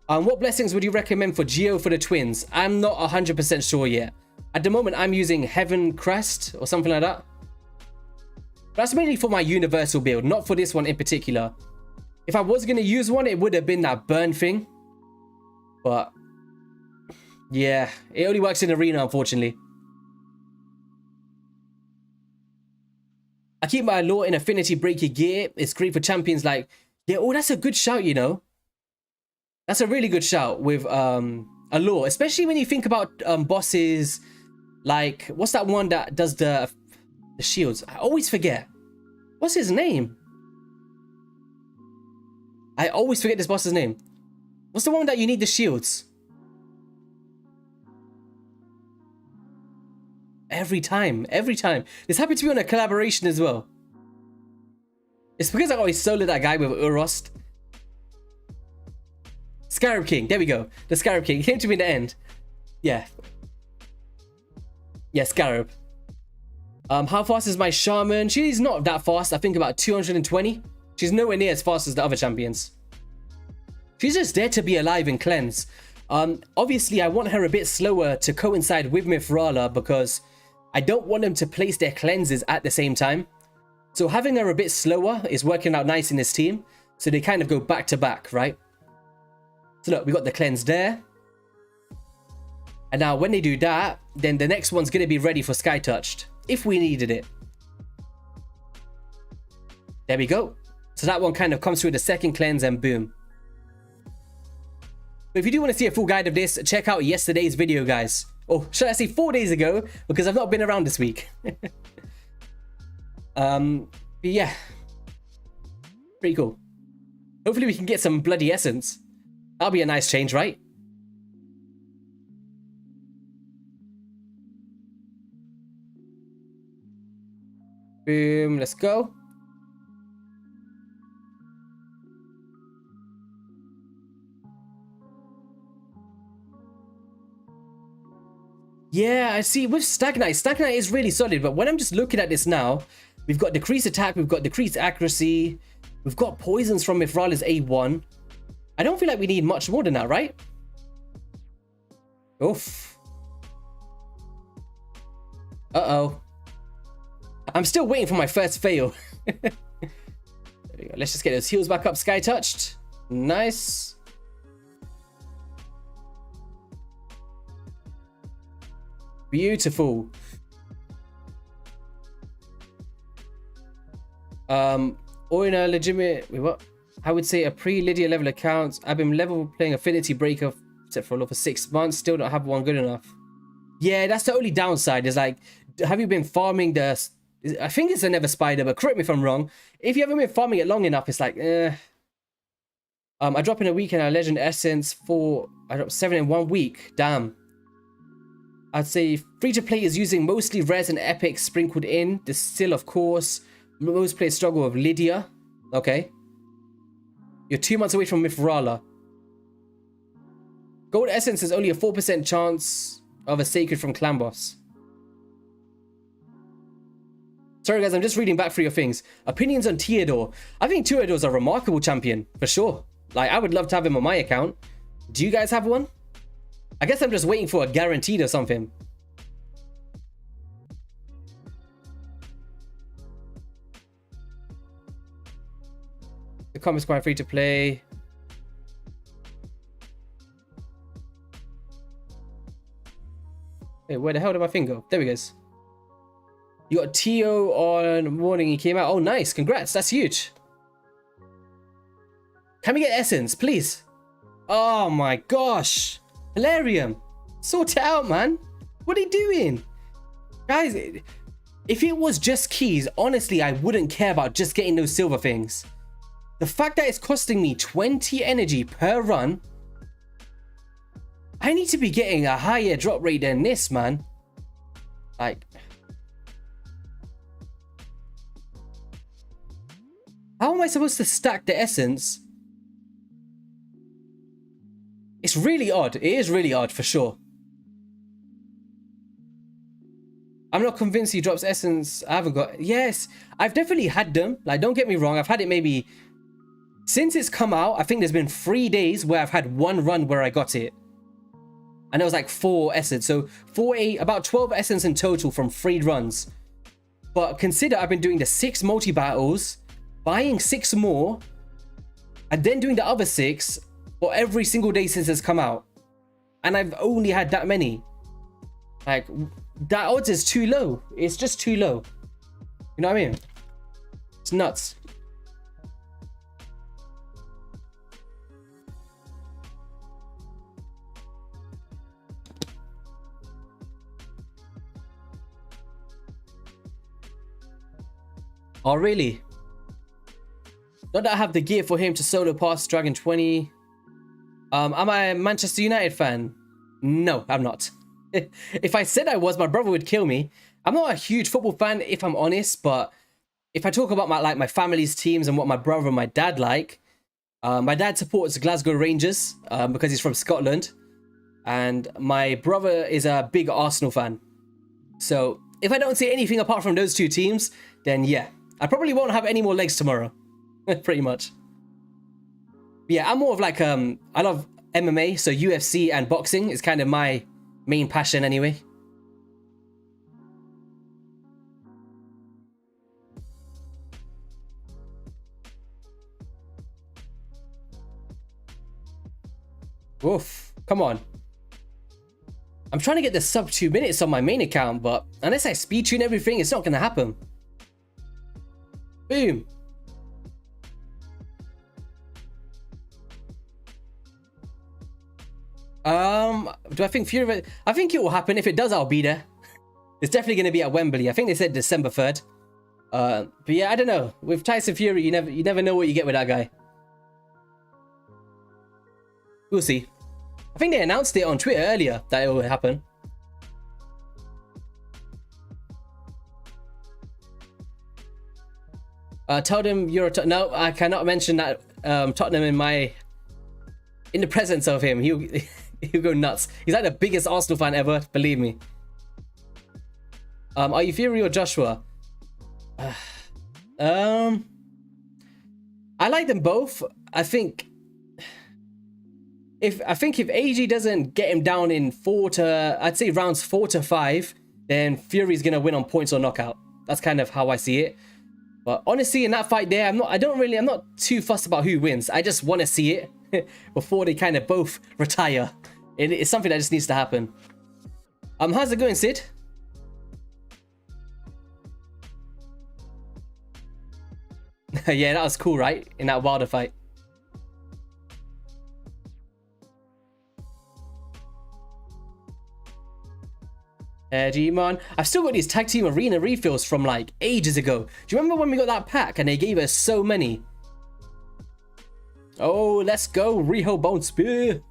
What blessings would you recommend for Geo for the twins? I'm not 100% sure yet. At the moment, I'm using Heaven Crest or something like that. That's mainly for my universal build, not for this one in particular. If I was going to use one, it would have been that burn thing. But yeah, it only works in arena, unfortunately. I keep my Law in Affinity Breaker gear. It's great for champions like... Yeah, oh, that's a good shout, you know. That's a really good shout with a Law. Especially when you think about bosses like... What's that one that does the shields? I always forget. What's his name? I always forget this boss's name. What's the one that you need the shields? Every time. This happened to be on a collaboration as well. It's because I always solo that guy with Urost. Scarab King, there we go. The Scarab King, he came to me in the end. Yeah. Yeah, Scarab. How fast is my Shaman? She's not that fast, I think about 220. She's nowhere near as fast as the other champions. She's just there to be alive and cleanse. Obviously, I want her a bit slower to coincide with Mithrala because I don't want them to place their cleanses at the same time. So having her a bit slower is working out nice in this team. So they kind of go back to back, right? So look, we got the cleanse there. And now when they do that, then the next one's going to be ready for Sky Touched, if we needed it. There we go. So that one kind of comes through the second cleanse and boom. But if you do want to see a full guide of this, check out yesterday's video, guys. Or should I say 4 days ago, because I've not been around this week. But yeah, pretty cool. Hopefully we can get some bloody essence. That'll be a nice change, right? Boom, let's go. Yeah, I see. With Stagnite is really solid, but when I'm just looking at this now, we've got decreased attack, we've got decreased accuracy, we've got poisons from Mifrala's A1. I don't feel like we need much more than that, right? Oof. Uh-oh. I'm still waiting for my first fail. There we go. Let's just get those heals back up, Sky Touched. Nice. Beautiful. Or in a legitimate, wait, what? I would say a pre-Lydia level account. I've been level playing Affinity Breaker except for 6 months. Still don't have one good enough. Yeah, that's the only downside. Is like, have you been farming the? I think it's a Never Spider, but correct me if I'm wrong. If you haven't been farming it long enough, it's like, I drop in a week and a Legend Essence for I drop 7 in 1 week. Damn. I'd say free to play is using mostly rares and epics sprinkled in. There's still, of course, most players struggle with Lydia. Okay. You're 2 months away from Mifrala. Gold Essence is only a 4% chance of a Sacred from Clan Boss. Sorry guys, I'm just reading back through your things. Opinions on Theodore. I think Theodore's a remarkable champion, for sure. Like, I would love to have him on my account. Do you guys have one? I guess I'm just waiting for a guaranteed or something. The comic's quite free to play. Wait, where the hell did my thing go? There we go. You got Tio on morning he came out. Oh, nice. Congrats. That's huge. Can we get Essence, please? Oh my gosh. Hilarium. Sort it out, man. What are you doing? Guys, if it was just keys, honestly, I wouldn't care about just getting those silver things. The fact that it's costing me 20 energy per run, I need to be getting a higher drop rate than this, man. Like, how am I supposed to stack the essence? It's really odd. It is really odd, for sure. I'm not convinced he drops essence. I haven't got... Yes, I've definitely had them. Like, don't get me wrong. I've had it maybe... Since it's come out, I think there's been 3 days where I've had one run where I got it. And it was like 4 essence. So, about 12 essence in total from 3 runs. But consider I've been doing the 6 multi-battles, buying 6 more, and then doing the other 6 for every single day since it's come out. And I've only had that many. Like, that odds is too low. It's just too low. You know what I mean? It's nuts. Oh, really? Not that I have the gear for him to solo pass Dragon 20. Am I a Manchester United fan? No, I'm not. If I said I was, my brother would kill me. I'm not a huge football fan, if I'm honest, but if I talk about my family's teams and what my brother and my dad like, my dad supports Glasgow Rangers because he's from Scotland, and my brother is a big Arsenal fan. So if I don't see anything apart from those 2 teams, then yeah, I probably won't have any more legs tomorrow. Pretty much. Yeah, I'm more of like, I love MMA, so UFC and boxing is kind of my main passion anyway. Oof, come on. I'm trying to get the sub 2 minutes on my main account, but unless I speed tune everything, it's not going to happen. Boom. Do I think Fury... I think it will happen. If it does, I'll be there. It's definitely going to be at Wembley. I think they said December 3rd. But yeah, I don't know. With Tyson Fury, you never know what you get with that guy. We'll see. I think they announced it on Twitter earlier that it will happen. Tell them you're a no. I cannot mention that Tottenham in the presence of him. He'll go nuts. He's like the biggest Arsenal fan ever. Believe me. Are you Fury or Joshua? I like them both. I think if AG doesn't get him down in I'd say rounds 4 to 5, then Fury's gonna win on points or knockout. That's kind of how I see it. But honestly, in that fight there, I'm not too fussed about who wins. I just want to see it before they kind of both retire. It's something that just needs to happen. How's it going, Sid? Yeah, that was cool, right? In that Wilder fight. G-Man. I've still got these tag team arena refills from like ages ago. Do you remember when we got that pack and they gave us so many? Oh, let's go. Riho Bone Spear.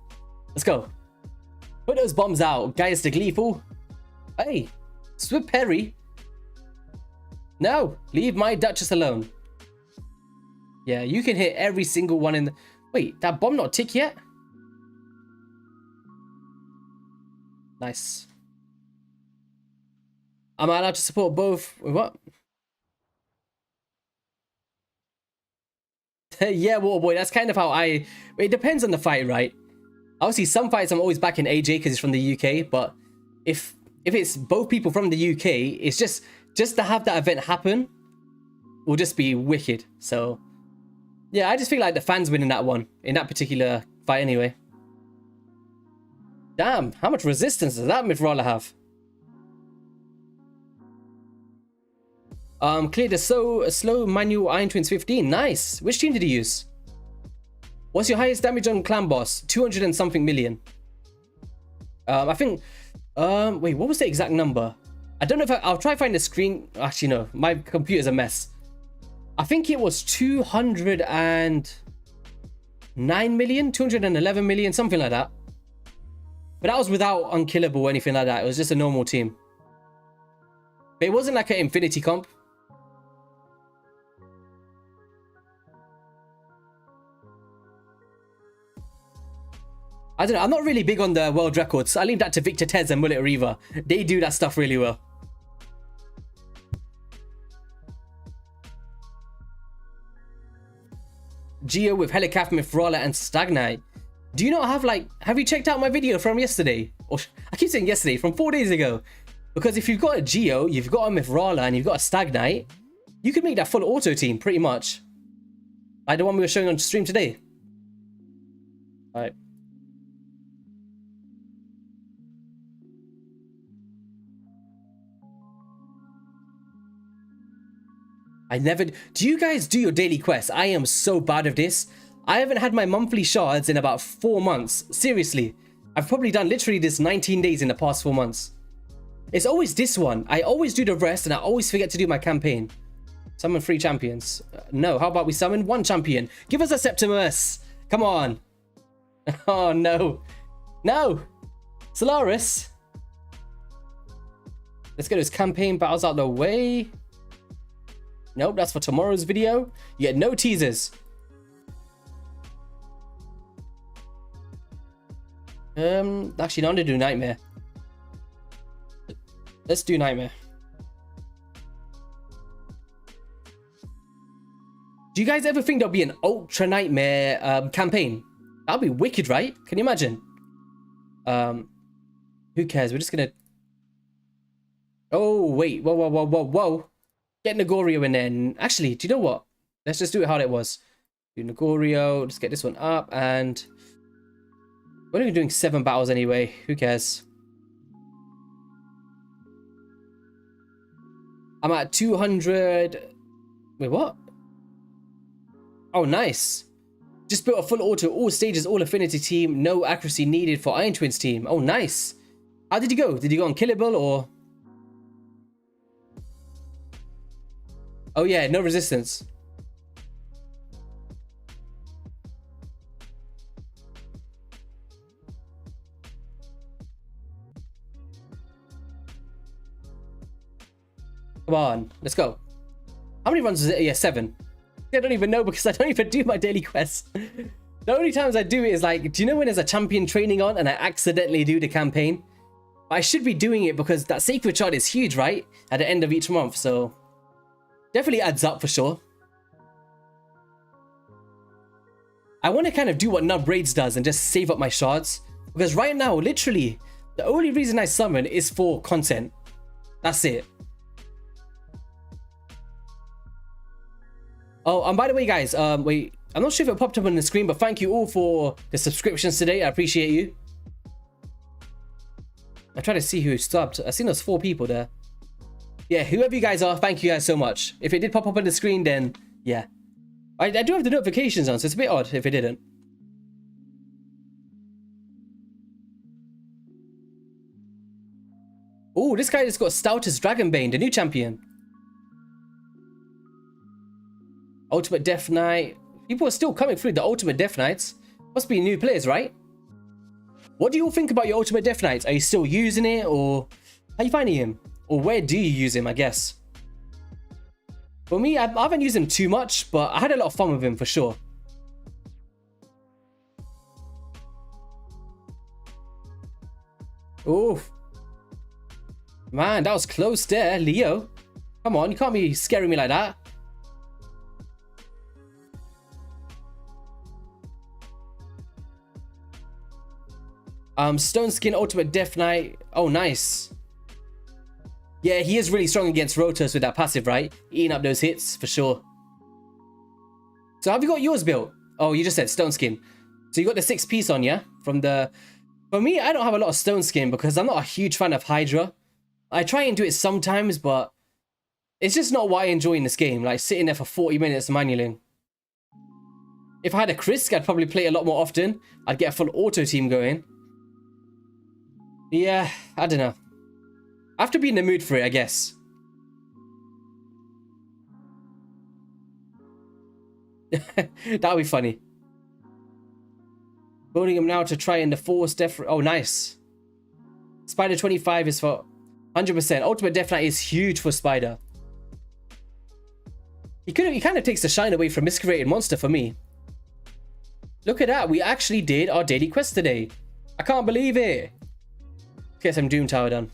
Let's go. Put those bombs out. Gaius the Gleeful. Hey, Swift Perry. No, leave my Duchess alone. Yeah, you can hit every single one in the... Wait, that bomb not tick yet? Nice. Am I allowed to support both? What? Yeah, Waterboy, that's kind of how it depends on the fight, right? Obviously, some fights I'm always backing AJ because he's from the UK, but if it's both people from the UK, it's just to have that event happen will just be wicked. So, yeah, I just feel like the fans winning that one, in that particular fight anyway. Damn, how much resistance does that Mythrola have? Cleared a slow manual Iron Twins 15. Nice. Which team did he use? What's your highest damage on Clan Boss? 200 and something million. I think... wait, what was the exact number? I don't know if I'll try to find the screen. Actually, no. My computer's a mess. I think it was 209 million? 211 million? Something like that. But that was without Unkillable or anything like that. It was just a normal team. But it wasn't like an Infinity comp. I don't know. I'm not really big on the world records. I leave that to Victor Tez and Mullet Reaver. They do that stuff really well. Geo with Helicath, Mythrola, and Stagnite. Do you not have have you checked out my video from yesterday? Or I keep saying yesterday, from 4 days ago. Because if you've got a Geo, you've got a Mythrola, and you've got a Stagnite, you could make that full auto team pretty much. Like the one we were showing on stream today. Alright. Do you guys do your daily quests? I am so bad of this. I haven't had my monthly shards in about 4 months. Seriously. I've probably done literally this 19 days in the past 4 months. It's always this one. I always do the rest and I always forget to do my campaign. Summon 3 champions. No, how about we summon 1 champion? Give us a Septimus. Come on. Oh, no. No. Solaris. Let's get those campaign battles out of the way. Nope, that's for tomorrow's video. You get no teasers. Actually, no, I'm gonna do Nightmare. Let's do Nightmare. Do you guys ever think there'll be an Ultra Nightmare campaign? That'll be wicked, right? Can you imagine? Who cares? We're just gonna... Oh, wait. Whoa, whoa, whoa, whoa, whoa. Get Nogoryo in there. Actually, do you know what? Let's just do it how it was. Do Nogoryo. Let's get this one up. And we're only doing 7 battles anyway. Who cares? I'm at 200. Wait, what? Oh, nice. Just built a full auto, all stages, all affinity team. No accuracy needed for Iron Twins team. Oh, nice. How did you go? Did you go on Killable or... Oh yeah, no resistance. Come on, let's go. How many runs is it? Yeah, 7. I don't even know because I don't even do my daily quests. The only times I do it is like, do you know when there's a champion training on and I accidentally do the campaign? I should be doing it because that sacred shard is huge, right? At the end of each month, so definitely adds up for sure. I want to kind of do what Nub Raids does and just save up my shards. Because right now, literally, the only reason I summon is for content. That's it. Oh, and by the way, guys, wait, I'm not sure if it popped up on the screen, but thank you all for the subscriptions today. I appreciate you. I'm trying to see who subbed. I seen those 4 people there. Yeah, whoever you guys are, thank you guys so much. If it did pop up on the screen, then yeah. I do have the notifications on, so it's a bit odd if it didn't. Oh, this guy just got Stoutest Dragonbane, the new champion. Ultimate Death Knight. People are still coming through the Ultimate Death Knights. Must be new players, right? What do you all think about your Ultimate Death Knights? Are you still using it, or how are you finding him? Or where do you use him, I guess? For me, I haven't used him too much, but I had a lot of fun with him for sure. Oh, man, that was close there, Leo. Come on, you can't be scaring me like that. Stone Skin Ultimate Death Knight. Oh, nice. Yeah, he is really strong against Rotos with that passive, right? Eating up those hits, for sure. So have you got yours built? Oh, you just said Stone Skin. So you got the 6-piece on, yeah? From the... For me, I don't have a lot of Stone Skin because I'm not a huge fan of Hydra. I try and do it sometimes, but it's just not what I enjoy in this game. Like, sitting there for 40 minutes manually. If I had a Krisk, I'd probably play a lot more often. I'd get a full auto team going. Yeah, I don't know. I have to be in the mood for it, I guess. That would be funny. Building him now to try in the Force Death... Oh, nice. Spider 25 is for 100%. Ultimate Death Knight is huge for Spider. He kind of takes the shine away from Miscreated Monster for me. Look at that. We actually did our daily quest today. I can't believe it. Get some Doom Tower done.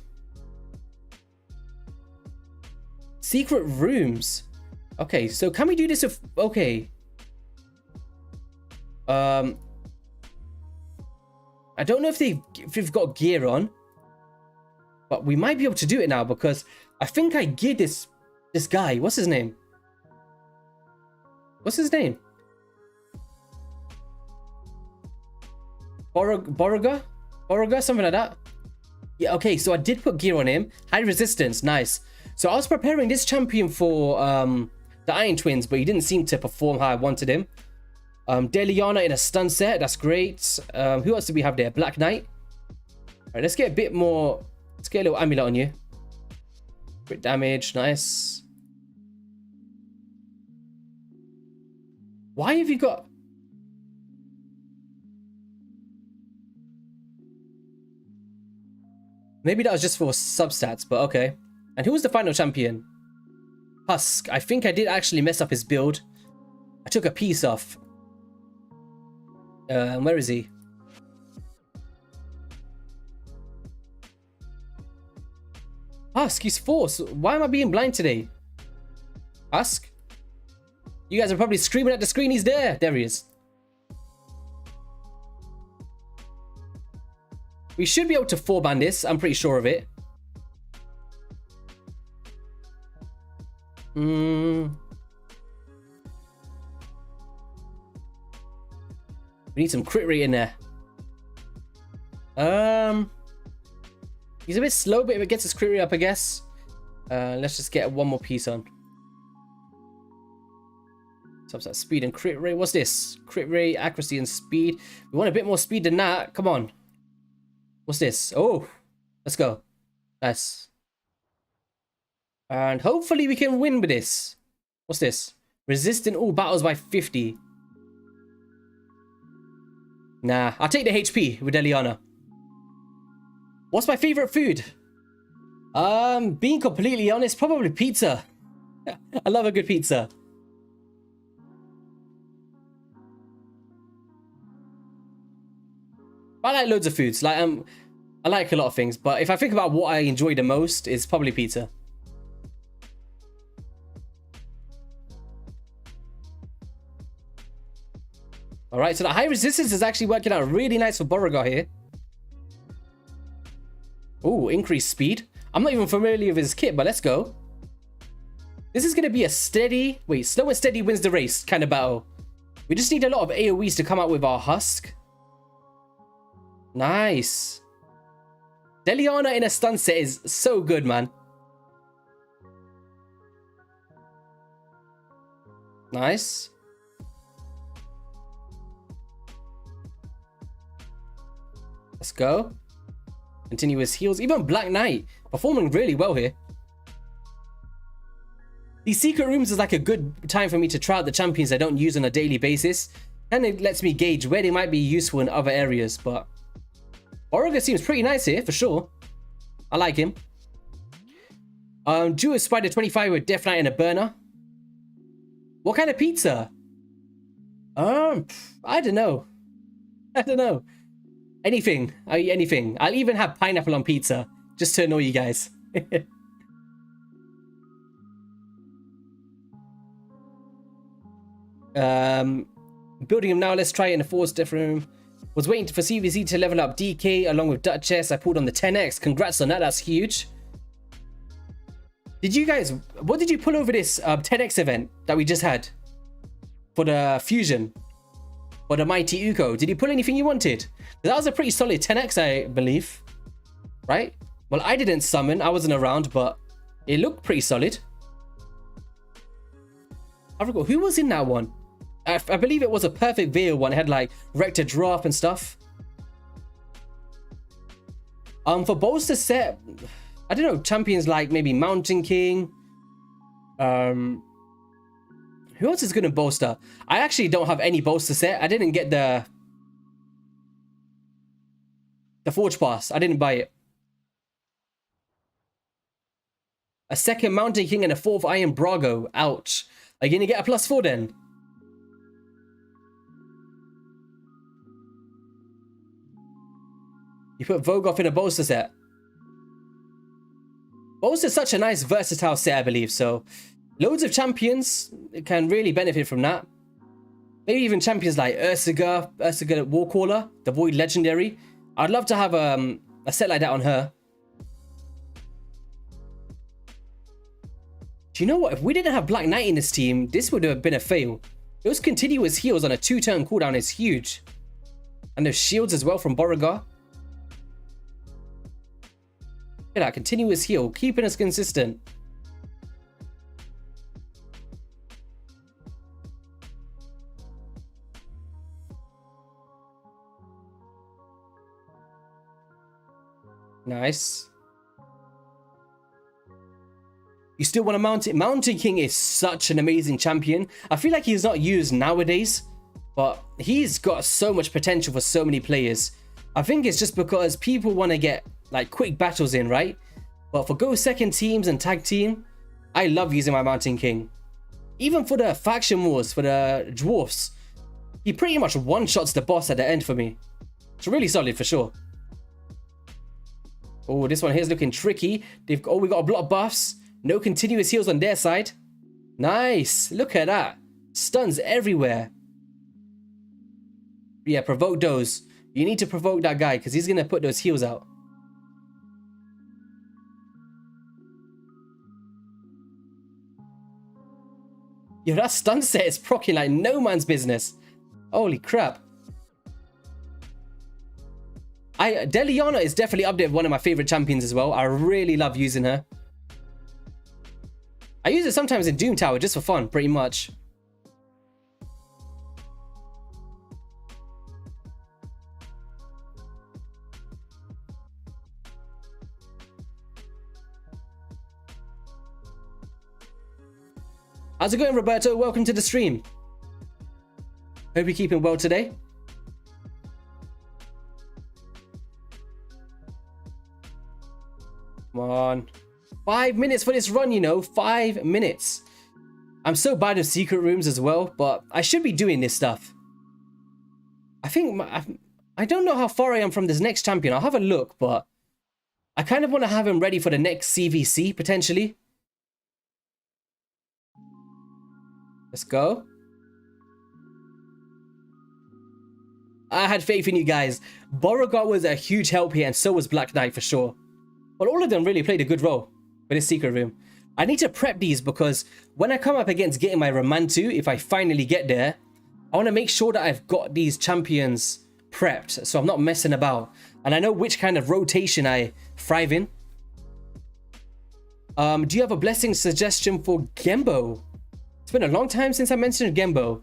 Secret rooms. Okay, so can we do this if... Okay. I don't know if they've got gear on. But we might be able to do it now because I think I geared this guy. What's his name? What's his name? Boroga? Something like that? Yeah, okay, so I did put gear on him. High resistance, nice. So I was preparing this champion for the Iron Twins, but he didn't seem to perform how I wanted him. Deliana in a stun set, that's great. Who else do we have there? Black Knight. Alright, let's get a bit more. Let's get a little amulet on you. Crit damage, nice. Why have you got... Maybe that was just for substats, but okay. And who was the final champion? Husk. I think I did actually mess up his build. I took a piece off. Where is he? Husk, he's force. Why am I being blind today? Husk? You guys are probably screaming at the screen. He's there. There he is. We should be able to 4-ban this. I'm pretty sure of it. We need some crit rate in there. He's a bit slow, but if it gets his crit rate up, I guess. Let's just get one more piece on. So that speed and crit rate. What's this? Crit rate, accuracy, and speed. We want a bit more speed than that. Come on. What's this? Oh, let's go. Nice. And hopefully we can win with this. What's this? Resisting all battles by 50. Nah, I'll take the HP with Eliana. What's my favorite food? Being completely honest, probably pizza. I love a good pizza. I like loads of foods. Like I like a lot of things, but if I think about what I enjoy the most, it's probably pizza. All right, so the high resistance is actually working out really nice for Beauregard here. Ooh, increased speed. I'm not even familiar with his kit, but let's go. This is going to be a steady... Wait, slow and steady wins the race kind of battle. We just need a lot of AoEs to come out with our husk. Nice. Deliana in a stun set is so good, man. Nice. Let's go. Continuous heals. Even Black Knight performing really well here. These secret rooms is like a good time for me to try out the champions I don't use on a daily basis. And it lets me gauge where they might be useful in other areas. But Beauregard seems pretty nice here for sure. I like him. Duo Spider 25 with Death Knight and a burner. What kind of pizza? I don't know. I don't know. Anything. I'll eat anything. I'll even have pineapple on pizza just to annoy you guys. Building him now. Let's try it in the force different room. Was waiting for CVC to level up DK along with Duchess. I pulled on the 10x. Congrats on that. That's huge. Did you guys... What did you pull over this 10x event that we just had? For the fusion? For the Mighty Uko? Did you pull anything you wanted? That was a pretty solid 10x, I believe. Right? Well, I didn't summon. I wasn't around, but it looked pretty solid. I forgot. Who was in that one? I believe it was a perfect veil one. It had like Rector Draft and stuff. For bolster set, I don't know, champions like maybe Mountain King. Who else is good in bolster? I actually don't have any bolster set. I didn't get the Forge Pass. I didn't buy it. A second Mountain King and a fourth Iron Brago. Ouch. Are you going to get a +4 then? You put Vogoth in a bolster set. Bolster is such a nice versatile set, I believe, so loads of champions can really benefit from that. Maybe even champions like Ursaga Warcaller, the Void Legendary. I'd love to have a set like that on her. Do you know what? If we didn't have Black Knight in this team, this would have been a fail. Those continuous heals on a 2-turn cooldown is huge. And those shields as well from Beauregard. Look at that, continuous heal, keeping us consistent. Nice. You still want to mount it? Mountain King is such an amazing champion. I feel like he's not used nowadays, but he's got so much potential for so many players. I think it's just because people want to get like quick battles in, right? But for go second teams and tag team, I love using my Mountain King. Even for the faction wars, for the dwarfs, he pretty much one-shots the boss at the end for me. It's really solid for sure. Oh, this one here's looking tricky. We got a block of buffs. No continuous heals on their side. Nice. Look at that. Stuns everywhere. Yeah, provoke those. You need to provoke that guy because he's going to put those heals out. Yo, that stun set is proccing like no man's business. Holy crap. Deliana is definitely up there with one of my favorite champions as well. I really love using her. I use it sometimes in Doom Tower just for fun, pretty much. How's it going, Roberto? Welcome to the stream. Hope you're keeping well today. Come on. 5 minutes for this run, you know. 5 minutes. I'm so bad with secret rooms as well, but I should be doing this stuff. I think... I don't know how far I am from this next champion. I'll have a look, but... I kind of want to have him ready for the next CVC, potentially. Let's go. I had faith in you guys. Beauregard was a huge help here, and so was Black Knight for sure. But all of them really played a good role for this secret room. I need to prep these because when I come up against getting my Romantu, if I finally get there, I want to make sure that I've got these champions prepped, so I'm not messing about. And I know which kind of rotation I thrive in. Do you have a blessing suggestion for Gembo? It's been a long time since I mentioned Gembo.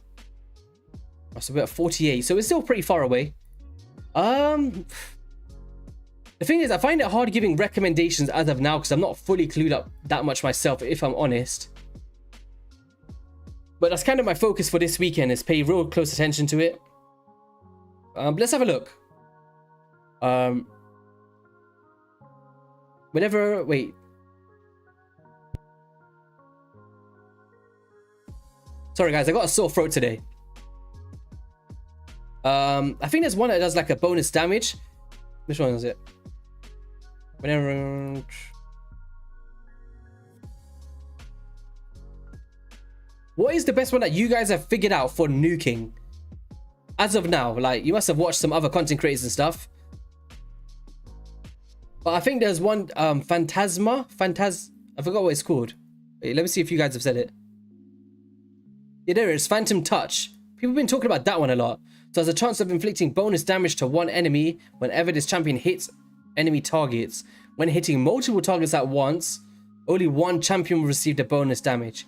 Oh, so we're at 48, so it's still pretty far away. The thing is, I find it hard giving recommendations as of now because I'm not fully clued up that much myself, if I'm honest. But that's kind of my focus for this weekend, is pay real close attention to it. Let's have a look. Wait. Sorry guys, I got a sore throat today. I think there's one that does like a bonus damage. Which one is it? Whenever... What is the best one that you guys have figured out for nuking? As of now, like, you must have watched some other content creators and stuff. But I think there's one, I forgot what it's called. Wait, let me see if you guys have said it. Yeah, there it is, Phantom Touch. People have been talking about that one a lot. So there's a chance of inflicting bonus damage to one enemy whenever this champion hits enemy targets. When hitting multiple targets at once, only one champion will receive the bonus damage.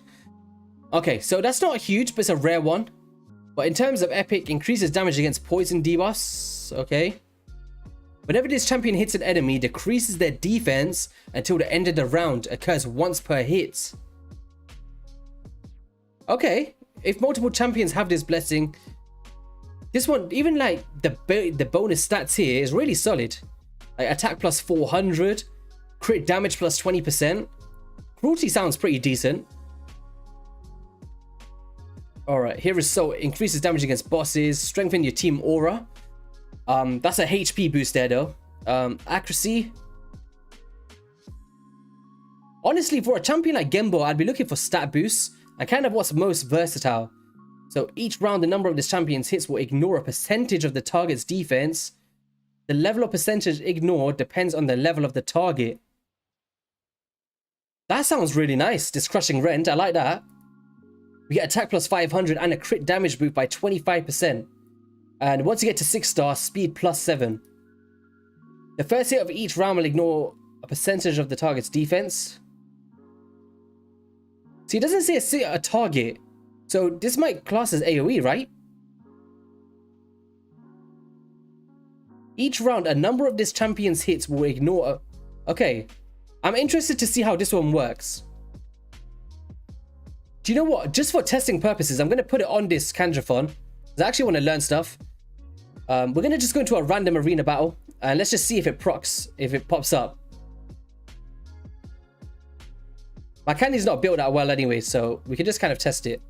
Okay, so that's not huge, but it's a rare one. But in terms of epic, increases damage against poison debuffs. Okay. Whenever this champion hits an enemy, decreases their defense until the end of the round. Occurs once per hit. Okay. If multiple champions have this blessing, this one, even like the bonus stats here is really solid. Like attack plus 400, crit damage plus 20%. Cruelty sounds pretty decent. Alright, here is so increases damage against bosses, strengthen your team aura. That's a HP boost there though. Accuracy. Honestly, for a champion like Gembo, I'd be looking for stat boosts and kind of what's most versatile. So each round, the number of this champion's hits will ignore a percentage of the target's defense. The level of percentage ignored depends on the level of the target. That sounds really nice, this crushing rend. I like that. We get attack plus 500 and a crit damage boost by 25%. And once you get to 6-star, speed plus 7. The first hit of each round will ignore a percentage of the target's defense. See, it doesn't say a target. So this might class as AoE, right? Each round, a number of this champion's hits will ignore... Okay. I'm interested to see how this one works. Do you know what? Just for testing purposes, I'm going to put it on this Kandrathon. Because I actually want to learn stuff. We're going to just go into a random arena battle. And let's just see if it procs, if it pops up. My candy's not built that well anyway, so we can just kind of test it.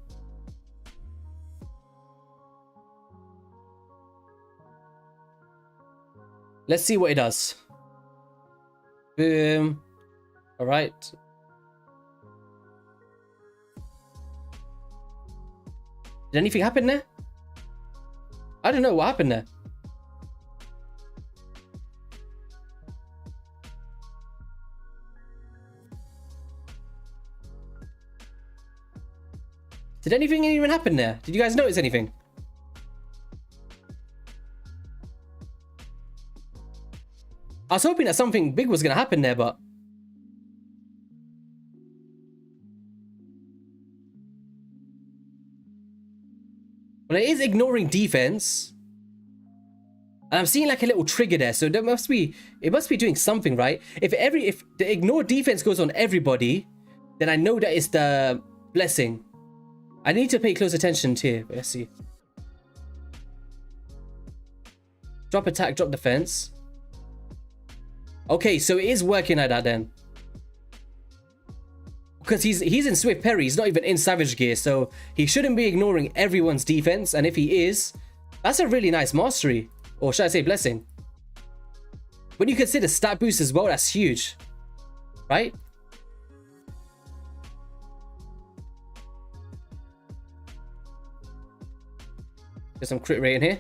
Let's see what it does. Boom. All right. Did anything happen there? I don't know what happened there. Did anything even happen there? Did you guys notice anything? I was hoping that something big was going to happen there, but... Well, it is ignoring defense. And I'm seeing like a little trigger there, so it must be doing something, right? If the ignore defense goes on everybody, then I know that it's the blessing. I need to pay close attention to here. Let's see. Drop attack, drop defense. Okay, so it is working like that then. Because he's in Swift Parry, he's not even in Savage Gear, so he shouldn't be ignoring everyone's defense, and if he is, that's a really nice mastery. Or should I say blessing? When you consider stat boost as well, that's huge. Right? There's some crit rate in here.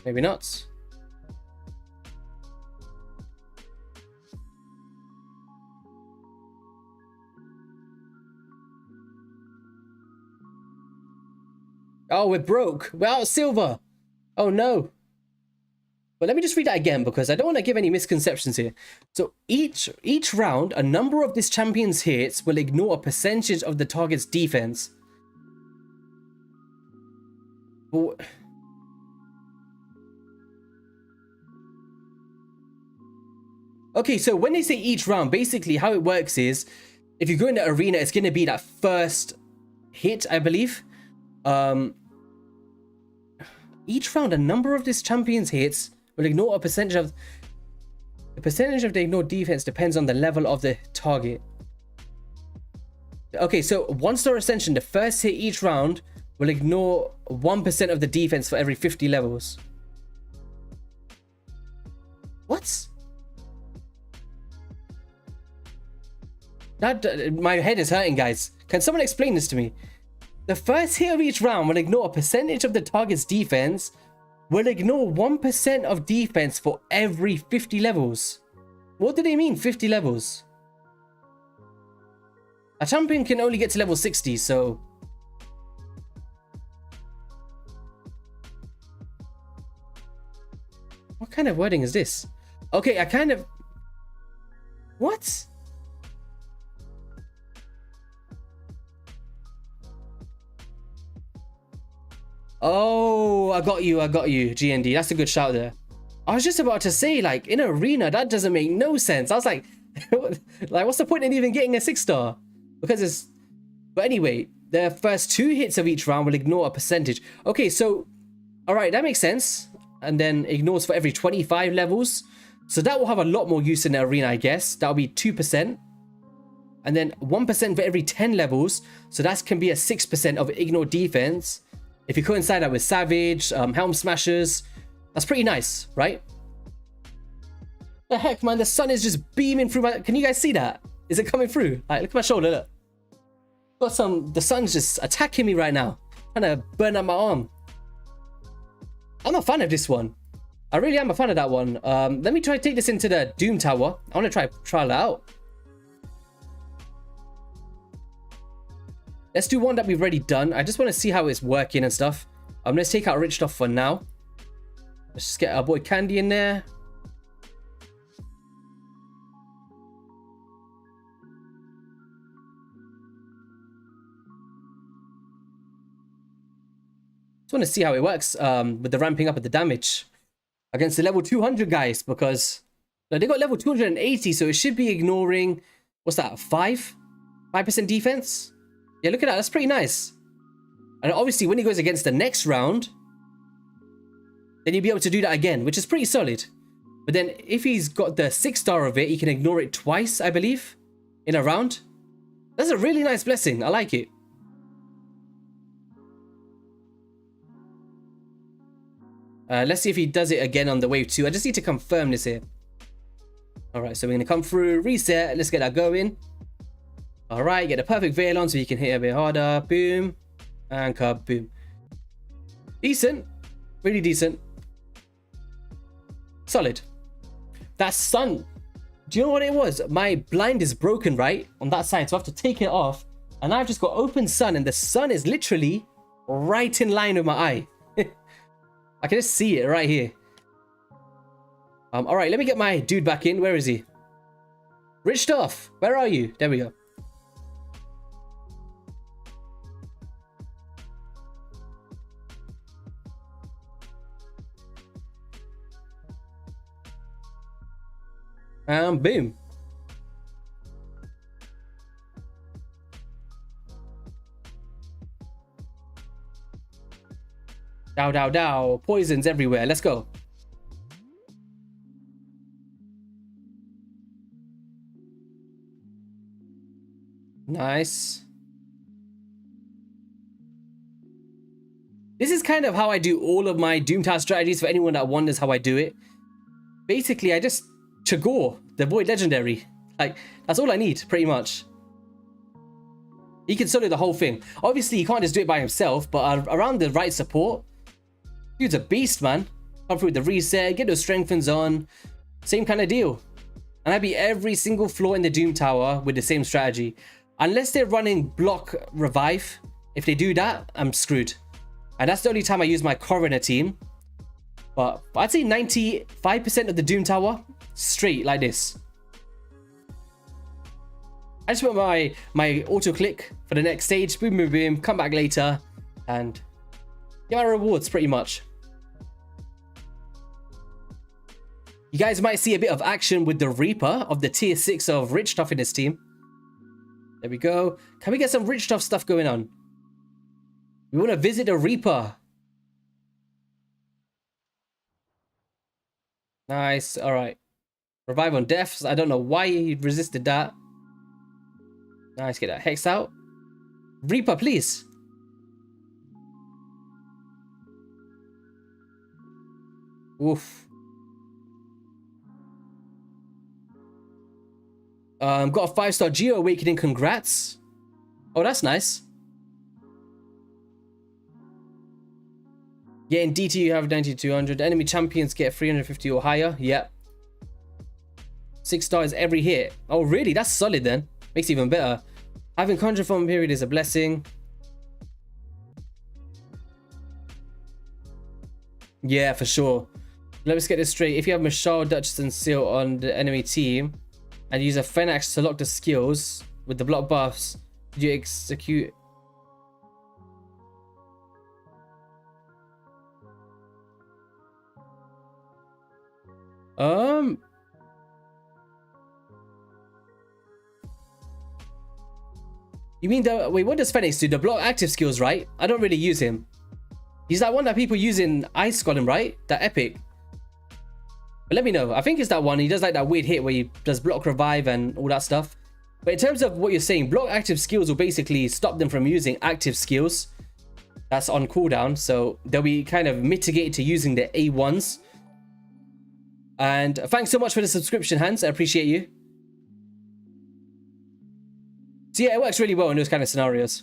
Maybe not. Oh, we're broke. We're out of silver. Oh no. But let me just read that again because I don't want to give any misconceptions here. So each round, a number of this champion's hits will ignore a percentage of the target's defense. Okay, so when they say each round, basically how it works is, if you go in the arena, it's going to be that first hit, I believe. Each round, a number of this champion's hits will ignore a percentage of... The percentage of the ignored defense depends on the level of the target. Okay, so 1-star ascension, the first hit each round will ignore 1% of the defense for every 50 levels. What? My head is hurting, guys. Can someone explain this to me? The first hit of each round will ignore a percentage of the target's defense, will ignore 1% of defense for every 50 levels. What do they mean, 50 levels? A champion can only get to level 60, so... What kind of wording is this? Okay, I kind of... What? Oh, I got you, GND. That's a good shout there. I was just about to say, like, in arena, that doesn't make no sense. I was like, like, what's the point in even getting a 6-star? Because it's... But anyway, the first 2 hits of each round will ignore a percentage. Okay, so... Alright, that makes sense. And then ignores for every 25 levels. So that will have a lot more use in the arena, I guess. That'll be 2%. And then 1% for every 10 levels. So that can be a 6% of ignored defense. If you coincide that with Savage, Helm Smashers, that's pretty nice, right? The heck, man, the sun is just beaming through my... Can you guys see that? Is it coming through? Like, look at my shoulder, look. Got some... The sun's just attacking me right now. Trying to burn up my arm. I'm a fan of this one. I really am a fan of that one. Let me try to take this into the Doom Tower. I want to try it out. Let's do one that we've already done. I just want to see how it's working and stuff. Let's take out rich stuff for now. Let's just get our boy Candy in there. Just want to see how it works with the ramping up of the damage against the level 200 guys, because they got level 280, so it should be ignoring, what's that, 5% defense? Yeah, look at that. That's pretty nice. And obviously, when he goes against the next round, then you'll be able to do that again, which is pretty solid. But then if he's got the 6-star of it, he can ignore it twice, I believe, in a round. That's a really nice blessing. I like it. Let's see if he does it again on the wave 2. I just need to confirm this here. Alright, so we're going to come through, reset. Let's get that going. Alright, get the perfect veil on so you can hit a bit harder. Boom. And kaboom. Decent. Really decent. Solid. That sun. Do you know what it was? My blind is broken, right? On that side, so I have to take it off. And I've just got open sun, and the sun is literally right in line with my eye. I can just see it right here. Alright, let me get my dude back in. Where is he? Rich stuff. Where are you? There we go. And boom. Dow, dow, dow. Poisons everywhere. Let's go. Nice. This is kind of how I do all of my Doom Tower strategies for anyone that wonders how I do it. Basically, I just Chagor, the Void Legendary. Like, that's all I need, pretty much. He can solo the whole thing. Obviously, he can't just do it by himself, but around the right support, dude's a beast, man. Come through with the reset, get those strengthens on. Same kind of deal. And I beat every single floor in the Doom Tower with the same strategy. Unless they're running block revive. If they do that, I'm screwed. And that's the only time I use my Coroner team. But I'd say 95% of the Doom Tower, straight like this. I just want my auto click for the next stage. Boom, boom, boom. Come back later. And get my rewards pretty much. You guys might see a bit of action with the Reaper of the tier 6 of Rich Stuff in this team. There we go. Can we get some Rich stuff going on? We want to visit the Reaper. Nice. All right. Revive on deaths. I don't know why he resisted that. Nice. Get that Hex out. Reaper, please. Oof. Got a 5-star Geo Awakening. Congrats. Oh, that's nice. Yeah, in DT you have 9200. Enemy champions get 350 or higher. Yep. 6 stars every hit. Oh, really? That's solid then. Makes it even better. Having Conjure Form period is a blessing. Yeah, for sure. Let's get this straight. If you have Michelle, Duchess, and Seal on the enemy team, and use a Phoenix to lock the skills with the block buffs, did you execute? You mean the wait? What does Phoenix do? The block active skills, right? I don't really use him. He's that one that people use in Ice Golem, right? That epic. But let me know. I think it's that one. He does like that weird hit where he does block revive and all that stuff. But in terms of what you're saying, block active skills will basically stop them from using active skills. That's on cooldown, so they'll be kind of mitigated to using the A1s. And thanks so much for the subscription, Hans. I appreciate you. So yeah, it works really well in those kind of scenarios.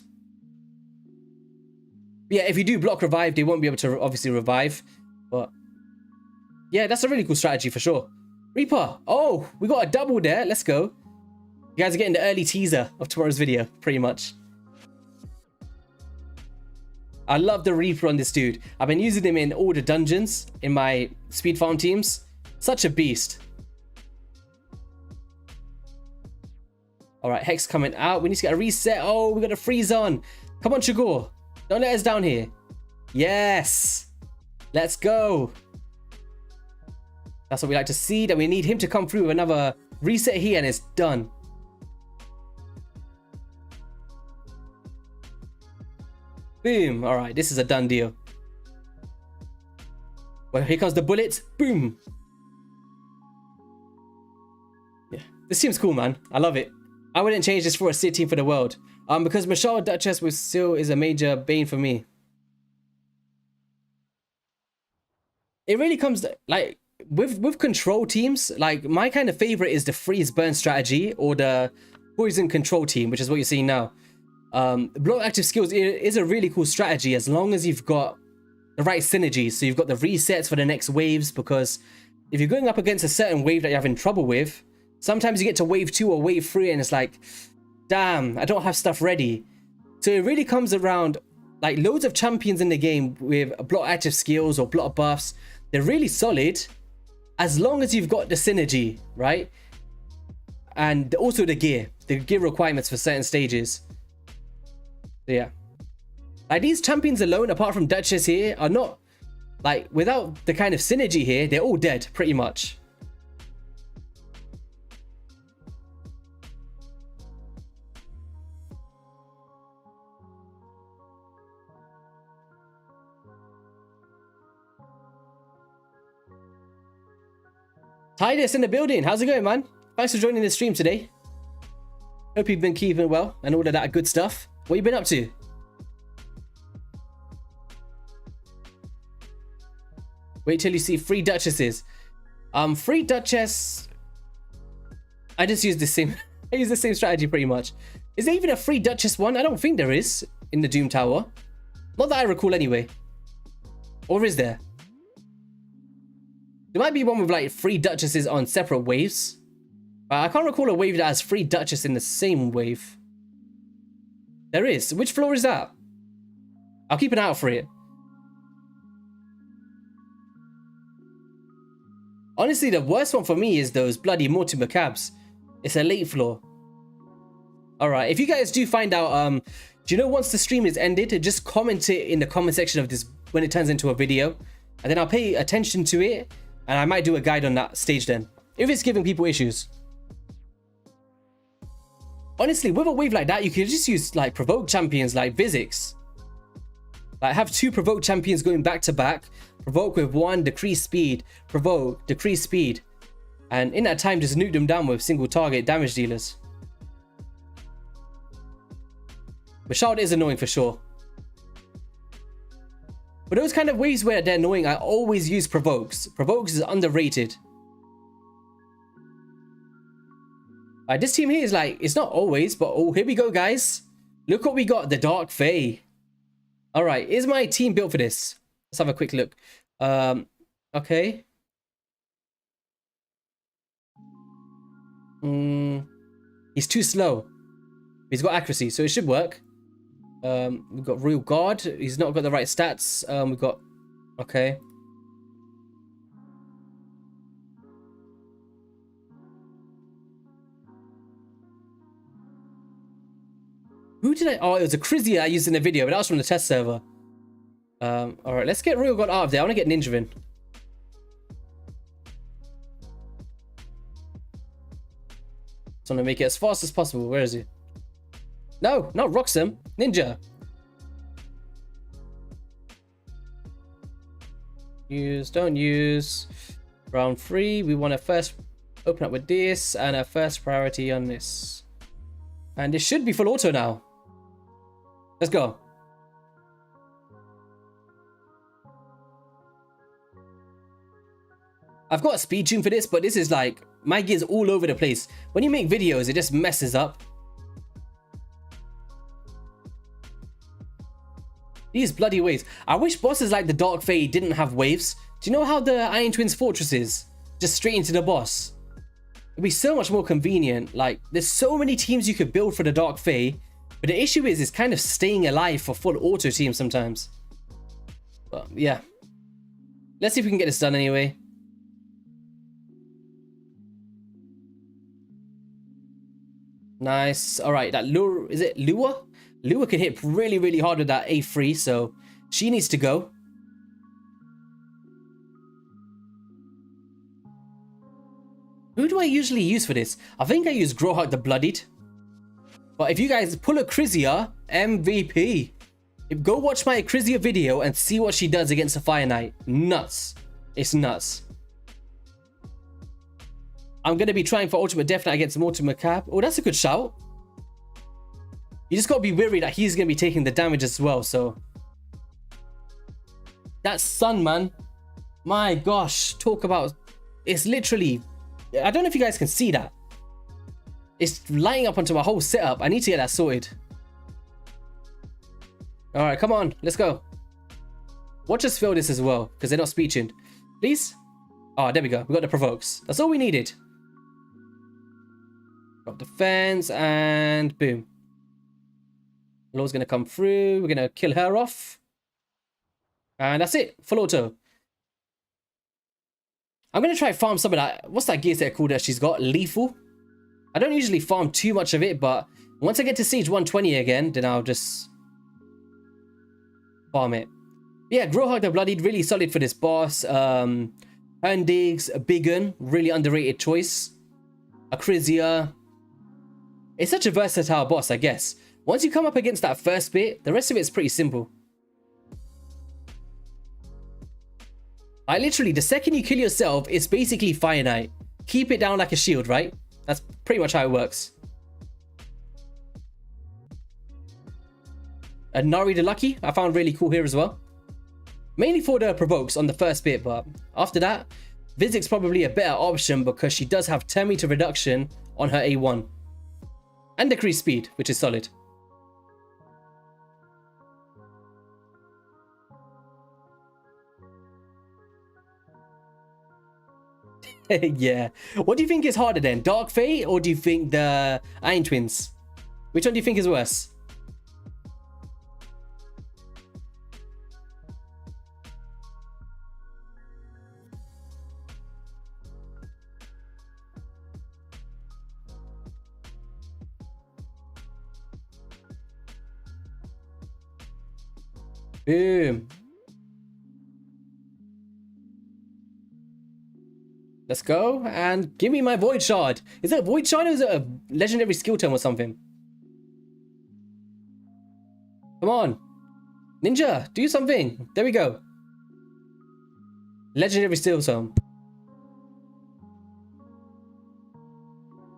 Yeah, if you do block revive, they won't be able to obviously revive. But yeah, that's a really cool strategy for sure. Reaper. Oh, we got a double there. Let's go. You guys are getting the early teaser of tomorrow's video, pretty much. I love the Reaper on this dude. I've been using him in all the dungeons in my speed farm teams. Such a beast. All right, Hex coming out. We need to get a reset. Oh, we got a freeze on. Come on, Chagor. Don't let us down here. Yes. Let's go. That's what we like to see. That we need him to come through with another reset here and it's done. Boom. All right, this is a done deal. Well, here comes the bullets. Boom. Yeah, this seems cool, man. I love it. I wouldn't change this for a city for the world. Because Michelle Duchess with Seal is a major bane for me. It really comes like with control teams. Like my kind of favorite is the freeze burn strategy or the poison control team, which is what you're seeing now. Block active skills is a really cool strategy as long as you've got the right synergy. So you've got the resets for the next waves, because if you're going up against a certain wave that you're having trouble with, sometimes you get to wave 2 or wave 3 and it's like, damn, I don't have stuff ready. So it really comes around like loads of champions in the game with block active skills or block buffs. They're really solid as long as you've got the synergy, right? And also the gear requirements for certain stages. So yeah. Like these champions alone, apart from Duchess here, are not like, without the kind of synergy here, they're all dead pretty much. Titus in the building. How's it going, man? Thanks for joining the stream today. Hope you've been keeping well and all of that good stuff. What you been up to? Wait till you see free duchesses. Free duchess. I just use the same. I use the same strategy pretty much. Is there even a free duchess one? I don't think there is in the Doom Tower. Not that I recall anyway. Or is there? There might be one with like free duchesses on separate waves. I can't recall a wave that has free duchess in the same wave. There is. Which floor is that? I'll keep an eye out for it. Honestly, the worst one for me is those bloody Mortimer cabs. It's a late floor. Alright, if you guys do find out, do you know once the stream is ended, just comment it in the comment section of this when it turns into a video. And then I'll pay attention to it. And I might do a guide on that stage then. If it's giving people issues. Honestly, with a wave like that, you could just use like provoke champions like Vizix. Like have 2 provoke champions going back to back. Provoke with 1, decrease speed. Provoke, decrease speed. And in that time, just nuke them down with single target damage dealers. But Shard is annoying for sure. But those kind of waves where they're annoying, I always use provokes. Provokes is underrated. This team here is like, it's not always, but oh, here we go, guys. Look what we got, the Dark Fae. All right, is my team built for this? Let's have a quick look. Okay. He's too slow. He's got accuracy, so it should work. We've got Royal Guard. He's not got the right stats. We've got... Okay. Who did I... Oh, it was a Krizia I used in the video, but that was from the test server. Alright, let's get Royal Guard out of there. I want to get Ninja in. Just want to make it as fast as possible. Where is he? No, not Roxham. Ninja. Use, don't use. Round 3. We want to first open up with this and a first priority on this. And this should be full auto now. Let's go. I've got a speed tune for this, but this is like, my gear's all over the place. When you make videos, it just messes up. These bloody waves. I wish bosses like the Dark Fae didn't have waves. Do you know how the Iron Twins fortress is? Just straight into the boss. It'd be so much more convenient. Like, there's so many teams you could build for the Dark Fae. But the issue is, it's kind of staying alive for full auto teams sometimes. But, yeah. Let's see if we can get this done anyway. Nice. Alright, that Lure... Is it Lure? Lure can hit really, really hard with that A3, so she needs to go. Who do I usually use for this? I think I use Grohawk the Bloodied. But if you guys pull a Krizia, MVP. Go watch my Krizia video and see what she does against a Fire Knight. Nuts. It's nuts. I'm going to be trying for Ultimate Death Knight against Mortimer Cap. Oh, that's a good shout. You just got to be wary that he's going to be taking the damage as well, so. That sun, man. My gosh. Talk about... It's literally... I don't know if you guys can see that. It's lighting up onto my whole setup. I need to get that sorted. Alright, come on. Let's go. Watch us fill this as well, because they're not speeching. Please? Oh, there we go. We got the provokes. That's all we needed. Got the fence, and boom. Law's going to come through. We're going to kill her off. And that's it. Full auto. I'm going to try farm some of that. What's that gear set called that she's got? Lethal. I don't usually farm too much of it, but once I get to Siege 120 again, then I'll just farm it. Yeah, Grohawk the Bloodied, really solid for this boss. Herndix, a Biggin, really underrated choice. A Krizia. It's such a versatile boss, I guess. Once you come up against that first bit, the rest of it's pretty simple. Literally, the second you kill yourself, it's basically Fire Knight. keep it down like a shield, right? That's pretty much how it works. And Nari the Lucky, I found really cool here as well. Mainly for the provokes on the first bit, but after that, Vizik's probably a better option because she does have 10 meter reduction on her A1. And decreased speed, which is solid. Yeah. What do you think is harder then? Dark Fae or do you think the Iron Twins? Which one do you think is worse? Boom. Let's go and give me my Void Shard. Is that a Void Shard or is it a legendary skill term or something? Come on. Ninja, do something. There we go. Legendary skill term.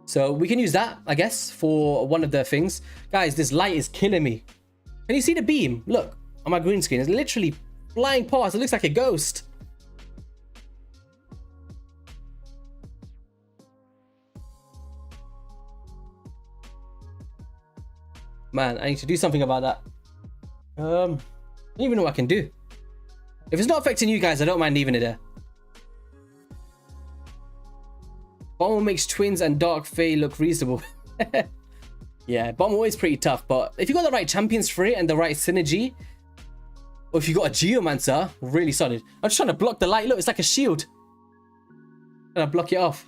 So we can use that, I guess, for one of the things. Guys, this light is killing me. Can you see the beam? Look, on my green screen. It's literally flying past. It looks like a ghost. Man, I need to do something about that. I don't even know what I can do. If it's not affecting you guys, I don't mind leaving it there. Bomber makes Twins and Dark Fae look reasonable. Yeah, Bomber is pretty tough, but if you got the right champions for it and the right synergy, or if you got a Geomancer, really solid. I'm just trying to block the light. Look, it's like a shield. Trying to block it off.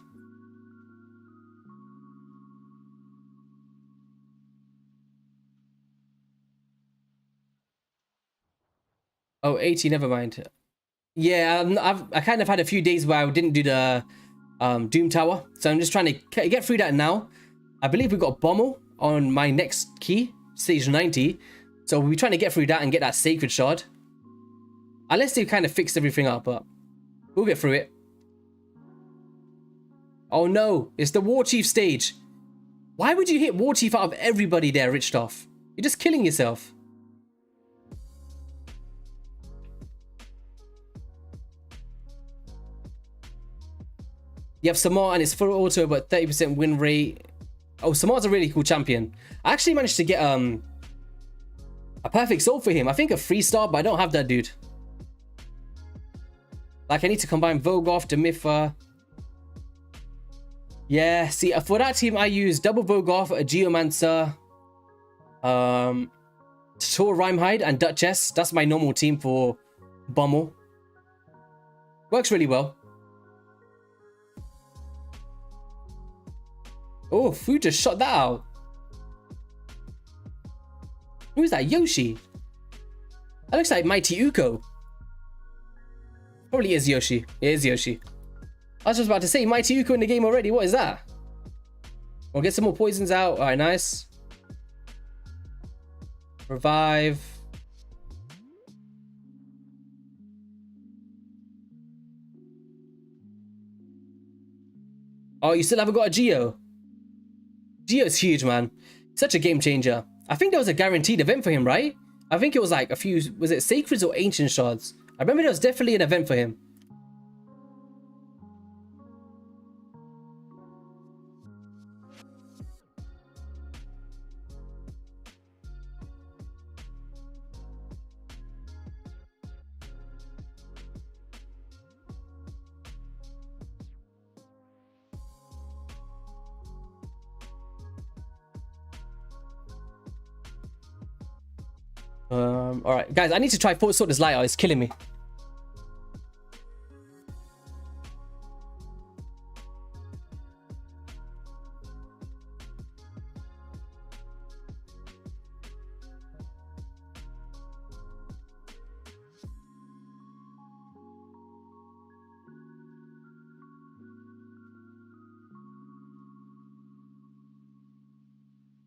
Oh, 80, never mind. Yeah, I kind of had a few days where I didn't do the Doom Tower. So I'm just trying to get through that now. I believe we got Bommel on my next key, stage 90. So we'll be trying to get through that and get that Sacred Shard. Unless they kind of fixed everything up, but we'll get through it. Oh no, it's the Warchief stage. Why would you hit Warchief out of everybody there, Richthoff? You're just killing yourself. You have Samar and it's full auto but 30% win rate. Oh, Samar's a really cool champion. I actually managed to get a perfect soul for him. I think a 3-star, but I don't have that dude. Like, I need to combine Vogoth, Demitha. Yeah, see, for that team, I use double Vogoth, a Geomancer, Tor Rhymehide, and Duchess. That's my normal team for Bommel. Works really well. Oh, Fu just shot that out. Who is that? Yoshi? That looks like Mighty Uko. Probably is Yoshi. It is Yoshi. I was just about to say, Mighty Uko in the game already. What is that? We'll get some more poisons out. Alright, nice. Revive. Oh, you still haven't got a Geo? Geo's huge, man. Such a game changer. I think there was a guaranteed event for him, right? I think it was like a few... Was it Sacreds or Ancient Shards? I remember there was definitely an event for him. Alright, guys, I need to try to sort this light out. It's killing me.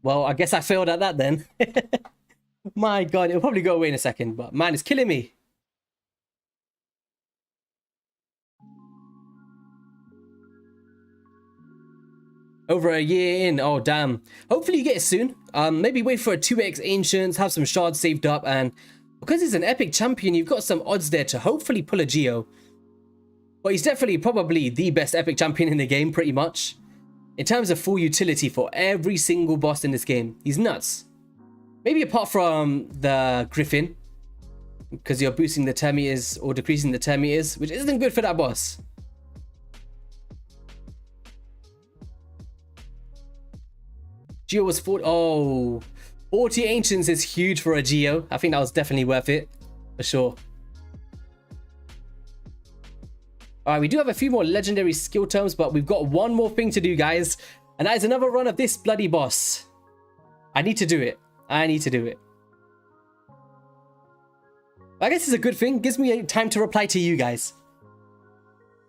Well, I guess I failed at that then. My god, it'll probably go away in a second, but man, it's killing me. Over a year in. Oh, damn. Hopefully you get it soon. Maybe wait for a 2x Ancients, have some shards saved up, and because he's an epic champion, you've got some odds there to hopefully pull a Geo. But he's definitely probably the best epic champion in the game, pretty much. In terms of full utility for every single boss in this game. He's nuts. Maybe apart from the Griffin, because you're boosting the turn meters or decreasing the turn meters, which isn't good for that boss. Geo was 40. Oh, 40 Ancients is huge for a Geo. I think that was definitely worth it, for sure. Alright, we do have a few more legendary skill terms, but we've got one more thing to do, guys. And that is another run of this bloody boss. I need to do it. I need to do it. I guess it's a good thing. Gives me time to reply to you guys.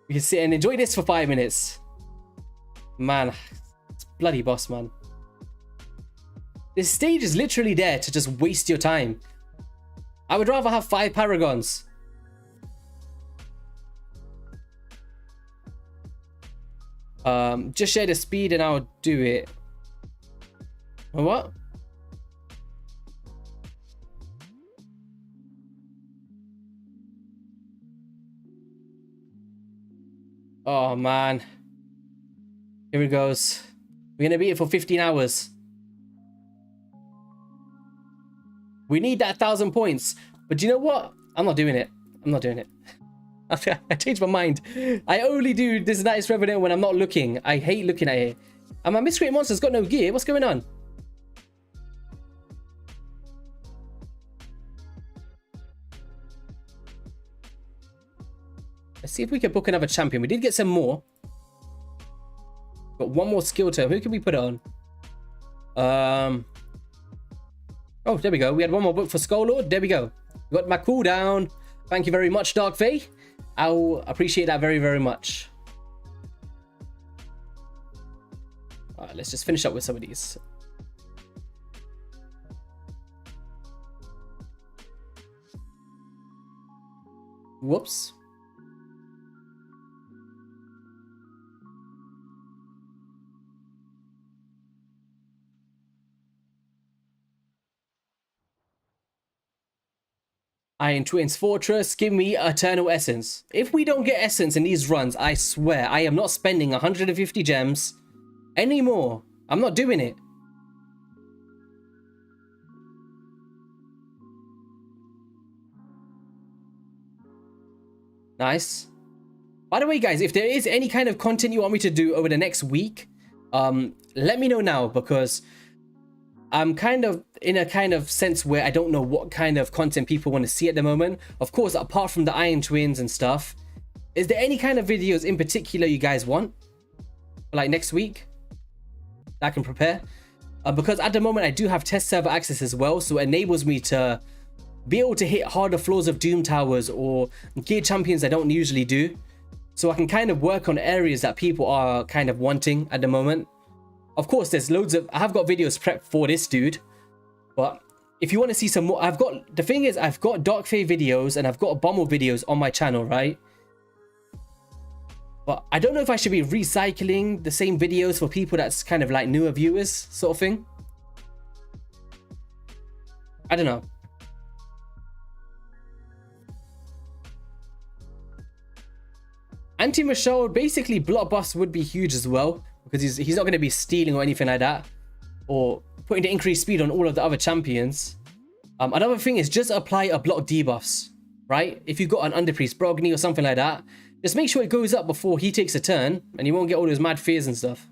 We can sit and enjoy this for 5 minutes. Man, it's bloody boss, man. This stage is literally there to just waste your time. I would rather have 5 Paragons. Just share the speed and I'll do it. What? Oh man. Here it goes. We're gonna beat it for 15 hours. We need that 1,000 points. But you know what? I'm not doing it. I'm not doing it. I changed my mind. I only do this Nice Revenant when I'm not looking. I hate looking at it. And my Miscreant Monster's got no gear. What's going on? Let's see if we can book another champion. We did get some more. Got one more skill term. Who can we put it on? Oh, there we go. We had one more book for Skull Lord. There we go. Got my cooldown. Thank you very much, Dark Fae. I'll appreciate that very, very much. Alright, let's just finish up with some of these. Whoops. Iron Twins Fortress, give me Eternal Essence. If we don't get Essence in these runs, I swear, I am not spending 150 gems anymore. I'm not doing it. Nice. By the way, guys, if there is any kind of content you want me to do over the next week, let me know now, because I'm kind of in a kind of sense where I don't know what kind of content people want to see at the moment. Of course, apart from the Iron Twins and stuff, is there any kind of videos in particular you guys want? Like next week? That I can prepare? Because at the moment, I do have test server access as well, so it enables me to be able to hit harder floors of Doom Towers or gear champions I don't usually do. So I can kind of work on areas that people are kind of wanting at the moment. Of course, there's loads of... I have got videos prepped for this dude. But if you want to see some more... The thing is, I've got Dark Fae videos and I've got Bommel videos on my channel, right? But I don't know if I should be recycling the same videos for people that's kind of like newer viewers, sort of thing. I don't know. Anti-Michelle, basically Blockbuster would be huge as well, because he's not going to be stealing or anything like that, or putting the increased speed on all of the other champions. Another thing is just apply a block debuffs, right? If you've got an Underpriest Brogni or something like that, just make sure it goes up before he takes a turn, and you won't get all those mad fears and stuff.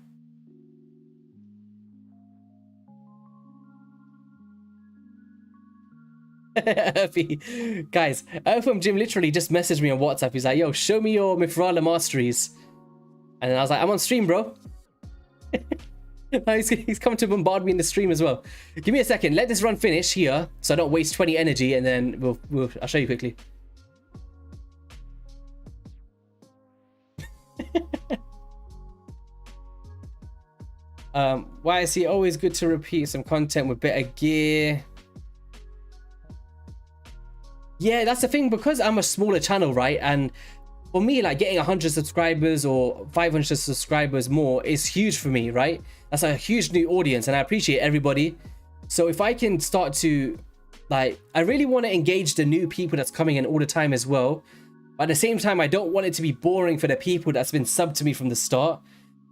Guys, Earthworm Jim literally just messaged me on WhatsApp. He's like, yo, show me your Mithrala masteries. And then I was like, I'm on stream, bro. He's come to bombard me in the stream as well. Give me a second. Let this run finish here, so I don't waste 20 energy, and then I'll show you quickly. Why is he always good to repeat some content with better gear? Yeah, that's the thing, because I'm a smaller channel, right? And for me, like getting 100 subscribers or 500 subscribers more is huge for me, right? That's a huge new audience, and I appreciate everybody. So if I can start to, like, I really want to engage the new people that's coming in all the time as well. But at the same time, I don't want it to be boring for the people that's been subbed to me from the start.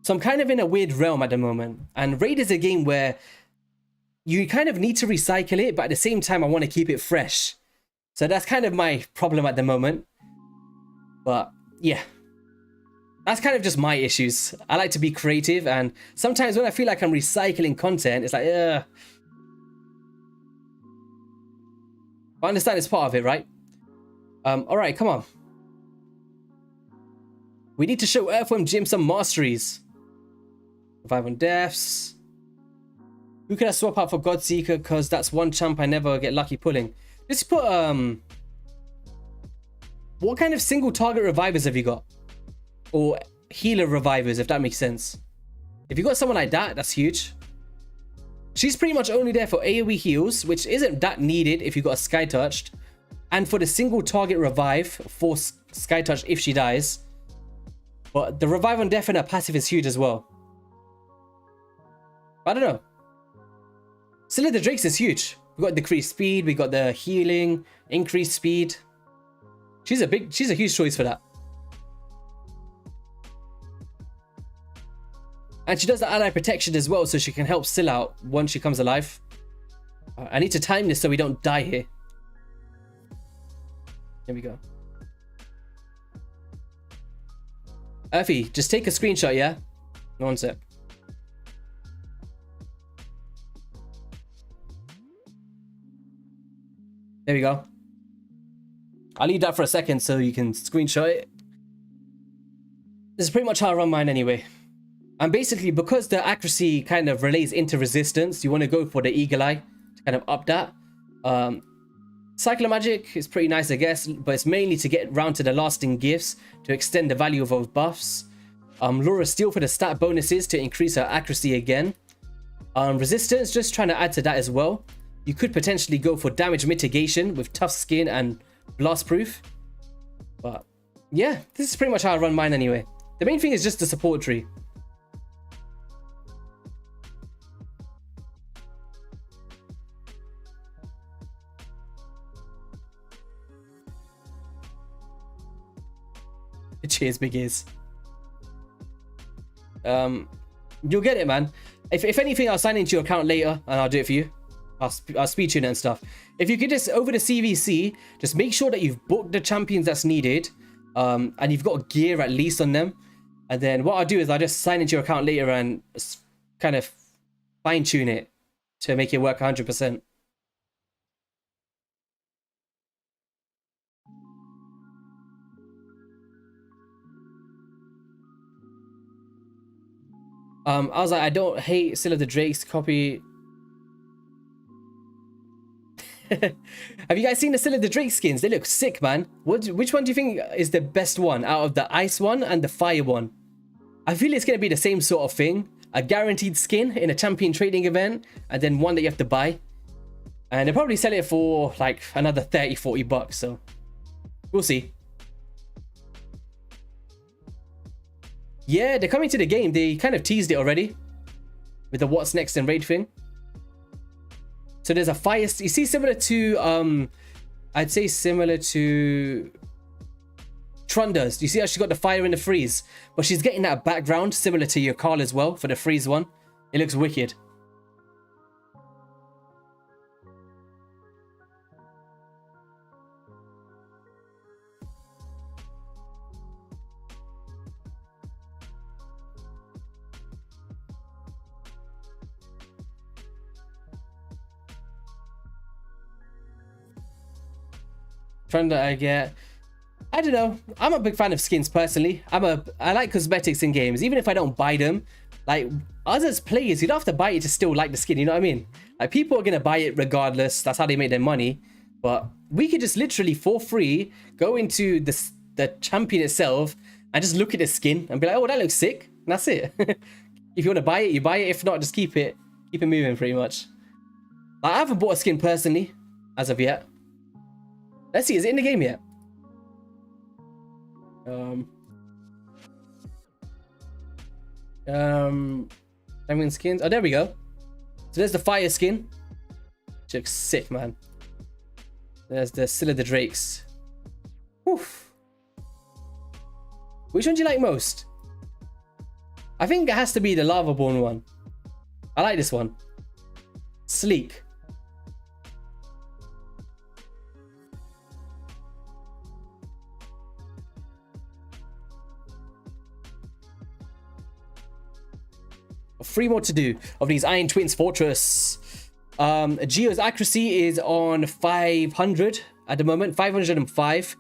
So I'm kind of in a weird realm at the moment. And Raid is a game where you kind of need to recycle it, but at the same time, I want to keep it fresh. So that's kind of my problem at the moment. But yeah, that's kind of just my issues. I like to be creative, and sometimes when I feel like I'm recycling content, it's like, ugh. I understand it's part of it, right? All right, come on. We need to show Earthworm Jim some masteries. Revive on deaths. Who can I swap out for Godseeker? Because that's one champ I never get lucky pulling. Just put, what kind of single target revivers have you got? Or healer revivers, if that makes sense. If you got someone like that, that's huge. She's pretty much only there for AoE heals, which isn't that needed if you got a Sky Touched. And for the single target revive for Sky Touch if she dies. But the revive on death and her passive is huge as well. I don't know. Scylla the Drakes is huge. We got decreased speed, we got the healing, increased speed. She's a huge choice for that. And she does the ally protection as well, so she can help Scylla out once she comes alive. I need to time this so we don't die here. Here we go. Earthy, just take a screenshot, yeah? One sec. There we go. I'll leave that for a second so you can screenshot it. This is pretty much how I run mine anyway. And basically, because the accuracy kind of relates into resistance, you want to go for the Eagle Eye to kind of up that. Cyclomagic is pretty nice, I guess, but it's mainly to get round to the lasting gifts to extend the value of those buffs. Laura Steel for the stat bonuses to increase her accuracy again. Resistance, just trying to add to that as well. You could potentially go for damage mitigation with tough skin and blast proof. But yeah, this is pretty much how I run mine anyway. The main thing is just the support tree. Cheers, big ears. You'll get it, man. If anything, I'll sign into your account later and I'll do it for you. I'll speed tune it and stuff. If you could just, over the CVC, just make sure that you've booked the champions that's needed. And you've got gear at least on them. And then what I'll do is I'll just sign into your account later and kind of fine tune it to make it work 100%. I was like, I don't hate Scylla the Drake's copy. Have you guys seen the Scylla the Drake skins? They look sick, man. Which one do you think is the best one out of the ice one and the fire one? I feel it's going to be the same sort of thing. A guaranteed skin in a champion trading event, and then one that you have to buy. And they'll probably sell it for like another 30-40 bucks, so we'll see. Yeah, they're coming to the game. They kind of teased it already with the what's next in raid thing. So there's a fire, you see, similar to I'd say similar to Trunda's. You see how she got the fire and the freeze, but she's getting that background similar to your Carl as well for the freeze one. It looks wicked. Trunda, I don't know. I'm a big fan of skins personally. I like cosmetics in games, even if I don't buy them. Like, us as players, you don't have to buy it to still like the skin, you know what I mean? Like, people are gonna buy it regardless. That's how they make their money. But we could just literally, for free, go into the champion itself and just look at the skin and be like, oh, that looks sick. And that's it. If you want to buy it, you buy it. If not, just keep it moving pretty much. Like, I haven't bought a skin personally, as of yet. Let's see, is it in the game yet? Um, Diamond skins. Oh, there we go. So there's the fire skin. Which looks sick, man. There's the Scylla the Drakes. Oof. Which one do you like most? I think it has to be the Lavaborn one. I like this one. Sleek. Three more to do of these Iron Twins Fortress. Geo's accuracy is on 500 at the moment, 505.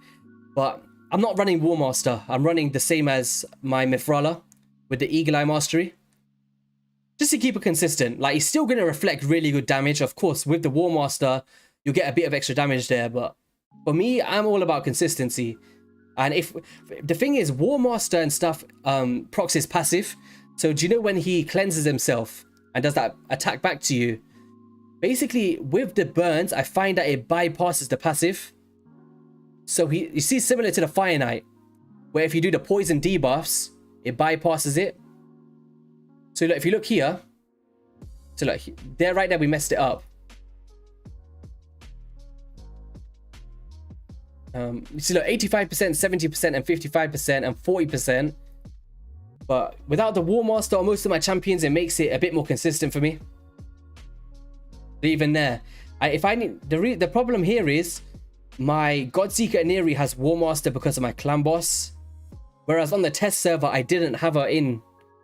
But I'm not running War Master. I'm running the same as my Mithrala with the Eagle Eye Mastery. Just to keep it consistent. Like, it's still going to reflect really good damage. Of course, with the War Master, you'll get a bit of extra damage there. But for me, I'm all about consistency. And if the thing is, War Master and stuff procs his passive. So do you know when he cleanses himself and does that attack back to you? Basically, with the burns, I find that it bypasses the passive. So you see, similar to the Fire Knight, where if you do the poison debuffs, it bypasses it. So look, if you look here, so look, there, right there, we messed it up. You see, look, 85%, 70%, and 55%, and 40%. But without the War Master or most of my champions, it makes it a bit more consistent for me. Even there, if I need the problem here is my Godseeker Aneri has War Master because of my clan boss, whereas on the test server I didn't have her in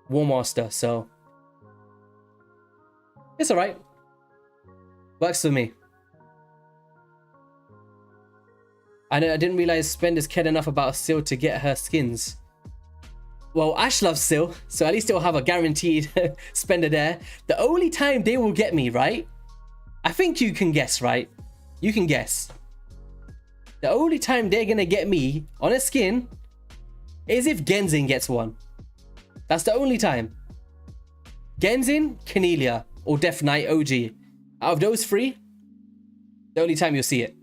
War Master, so it's alright. Works for me. I didn't realize Spender's cared enough about Syl to get her skins. Well, Ash loves Syl, so at least it'll have a guaranteed Spender there. The only time they will get me, right? I think you can guess, right? You can guess. The only time they're gonna get me on a skin is if Genzin gets one. That's the only time. Genzin, Cornelia, or Death Knight OG. Out of those three, the only time you'll see it.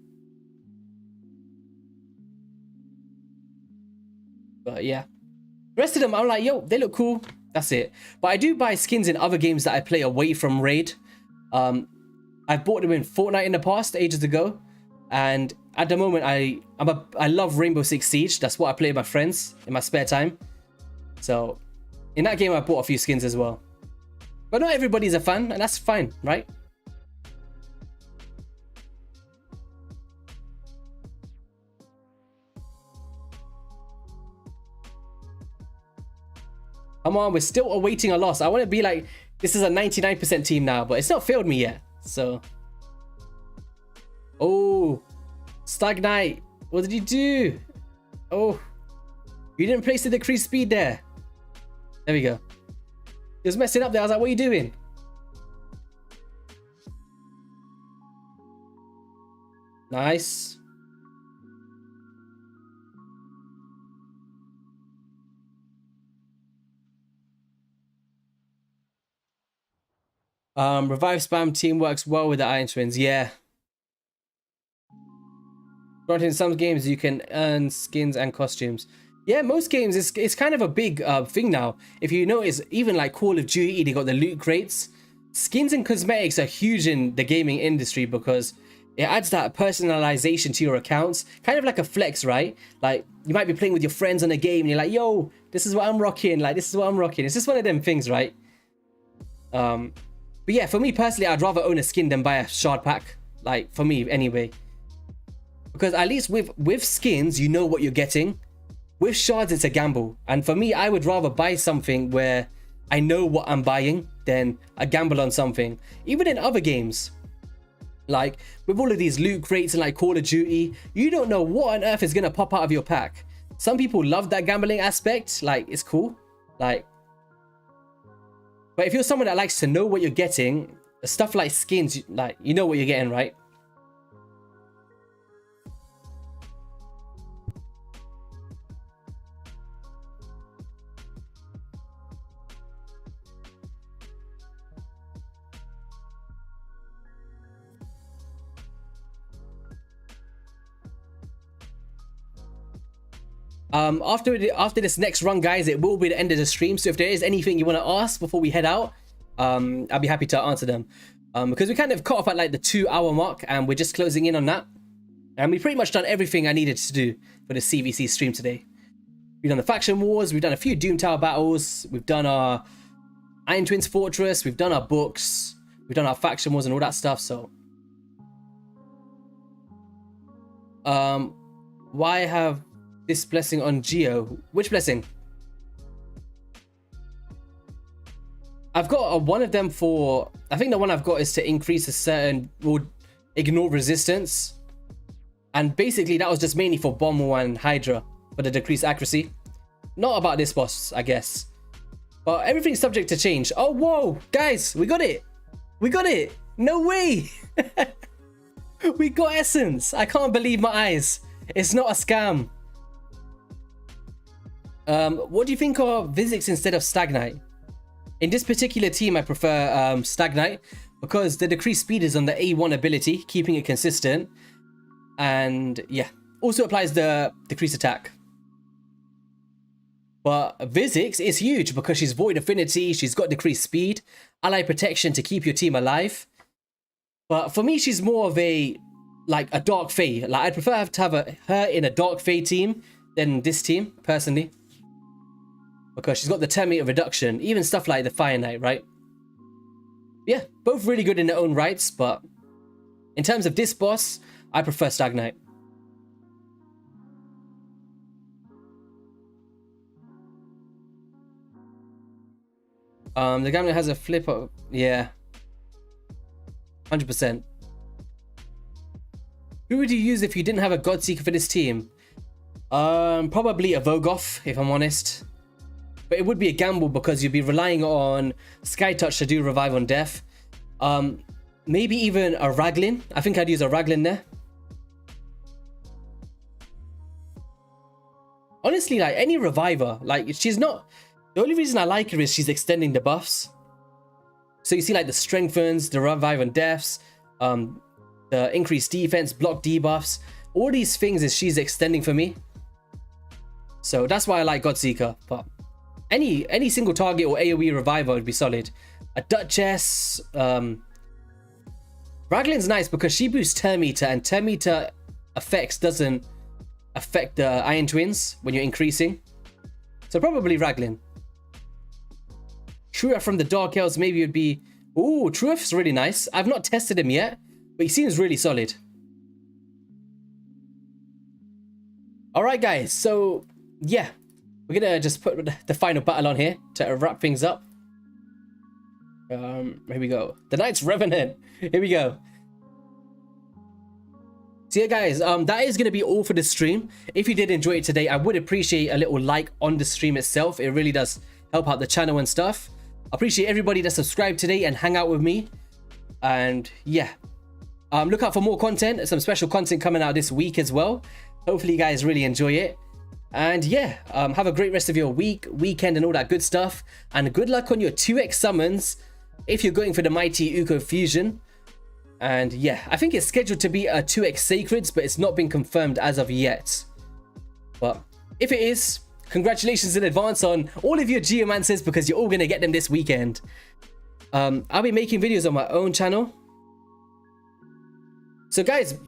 But yeah. The rest of them, I'm like, yo, they look cool. That's it. But I do buy skins in other games that I play away from Raid. I've bought them in Fortnite in the past, ages ago. And at the moment, I love Rainbow Six Siege. That's what I play with my friends in my spare time. So in that game, I bought a few skins as well. But not everybody's a fan, and that's fine, right? Come on, we're still awaiting a loss. I want to be like, this is a 99% team now, but it's not failed me yet. So, oh, Stag Knight, what did you do? Oh, you didn't place the decreased speed there. There we go. He was messing up there. I was like, what are you doing? Nice. Revive spam team works well with the Iron Twins. Yeah. Granted, in some games you can earn skins and costumes. Yeah, most games it's kind of a big thing now. If you notice, even like Call of Duty, they got the loot crates. Skins and cosmetics are huge in the gaming industry because it adds that personalization to your accounts. Kind of like a flex, right? Like, you might be playing with your friends on a game and you're like, yo, this is what I'm rocking. Like, this is what I'm rocking. It's just one of them things, right? But yeah, for me personally, I'd rather own a skin than buy a shard pack. Like, for me, anyway. Because at least with skins, you know what you're getting. With shards, it's a gamble. And for me, I would rather buy something where I know what I'm buying than a gamble on something. Even in other games. Like, with all of these loot crates and like Call of Duty, you don't know what on earth is going to pop out of your pack. Some people love that gambling aspect. Like, it's cool. Like, but if you're someone that likes to know what you're getting, stuff like skins, like, you know what you're getting, right? After this next run, guys, it will be the end of the stream. So if there is anything you want to ask before we head out, I'll be happy to answer them. Because we kind of cut off at like the 2-hour mark, and we're just closing in on that. And we've pretty much done everything I needed to do for the CVC stream today. We've done the faction wars, we've done a few Doom Tower battles, we've done our Iron Twins Fortress, we've done our books, we've done our faction wars and all that stuff. So why have this blessing on Geo? Which blessing? I've got one of them for, I think the one I've got is to increase a certain, or ignore resistance. And basically that was just mainly for Bomb and Hydra, for the decreased accuracy. Not about this boss, I guess. But everything's subject to change. Oh, whoa, guys, we got it. We got it. No way. We got Essence. I can't believe my eyes. It's not a scam. What do you think of Vizix instead of Stagnite? In this particular team, I prefer Stagnite because the decreased speed is on the A1 ability, keeping it consistent. And yeah, also applies the decreased attack. But Vizix is huge because she's void affinity, she's got decreased speed, ally protection to keep your team alive. But for me, she's more of a dark fae. Like, I'd prefer to have her in a dark fae team than this team, personally. Because she's got the Terminator reduction, even stuff like the Fire Knight, right? Yeah, both really good in their own rights, but in terms of this boss, I prefer Stagnite. The Gambler has a flip up. Yeah. 100%. Who would you use if you didn't have a Godseeker for this team? Probably a Vogoth, if I'm honest. But it would be a gamble because you'd be relying on Skytouch to do Revive on Death. Maybe even a Raglin. I think I'd use a Raglin there. Honestly, like any Reviver, like she's not... The only reason I like her is she's extending the buffs. So you see like the Strengthens, the Revive on Deaths, the increased defense, block debuffs. All these things is she's extending for me. So that's why I like Godseeker. But any single target or AoE Reviver would be solid. A Duchess. Raglan's nice because she boosts Terminator, and Terminator effects doesn't affect the Iron Twins when you're increasing. So probably Raglan. Trueff from the Dark Elves maybe would be... Ooh, Trueff's really nice. I've not tested him yet, but he seems really solid. Alright guys, so yeah. We're gonna just put the final battle on here to wrap things up. Here we go. The Knight's Revenant. Here we go. So yeah guys, that is going to be all for the stream. If you did enjoy it today, I would appreciate a little like on the stream itself. It really does help out the channel and stuff. I appreciate everybody that subscribed today and hang out with me. And yeah, look out for more content, some special content coming out this week as well. Hopefully you guys really enjoy it. And yeah, have a great rest of your week, weekend and all that good stuff. And good luck on your 2x summons if you're going for the Mighty Uko Fusion. And yeah, I think it's scheduled to be a 2x Sacreds, but it's not been confirmed as of yet. But if it is, congratulations in advance on all of your Geomancers because you're all going to get them this weekend. I'll be making videos on my own channel. So guys...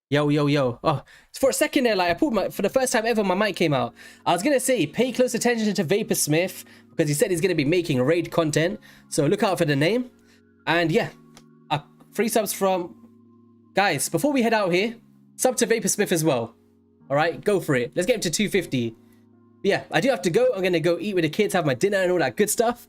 Yo, yo, yo. Oh, for a second there, like I pulled for the first time ever, my mic came out. I was gonna say, pay close attention to Vaporsmith because he said he's gonna be making raid content. So look out for the name. And yeah, free subs from... Guys, before we head out here, sub to Vaporsmith as well. All right, go for it. Let's get him to 250. But yeah, I do have to go. I'm gonna go eat with the kids, have my dinner and all that good stuff.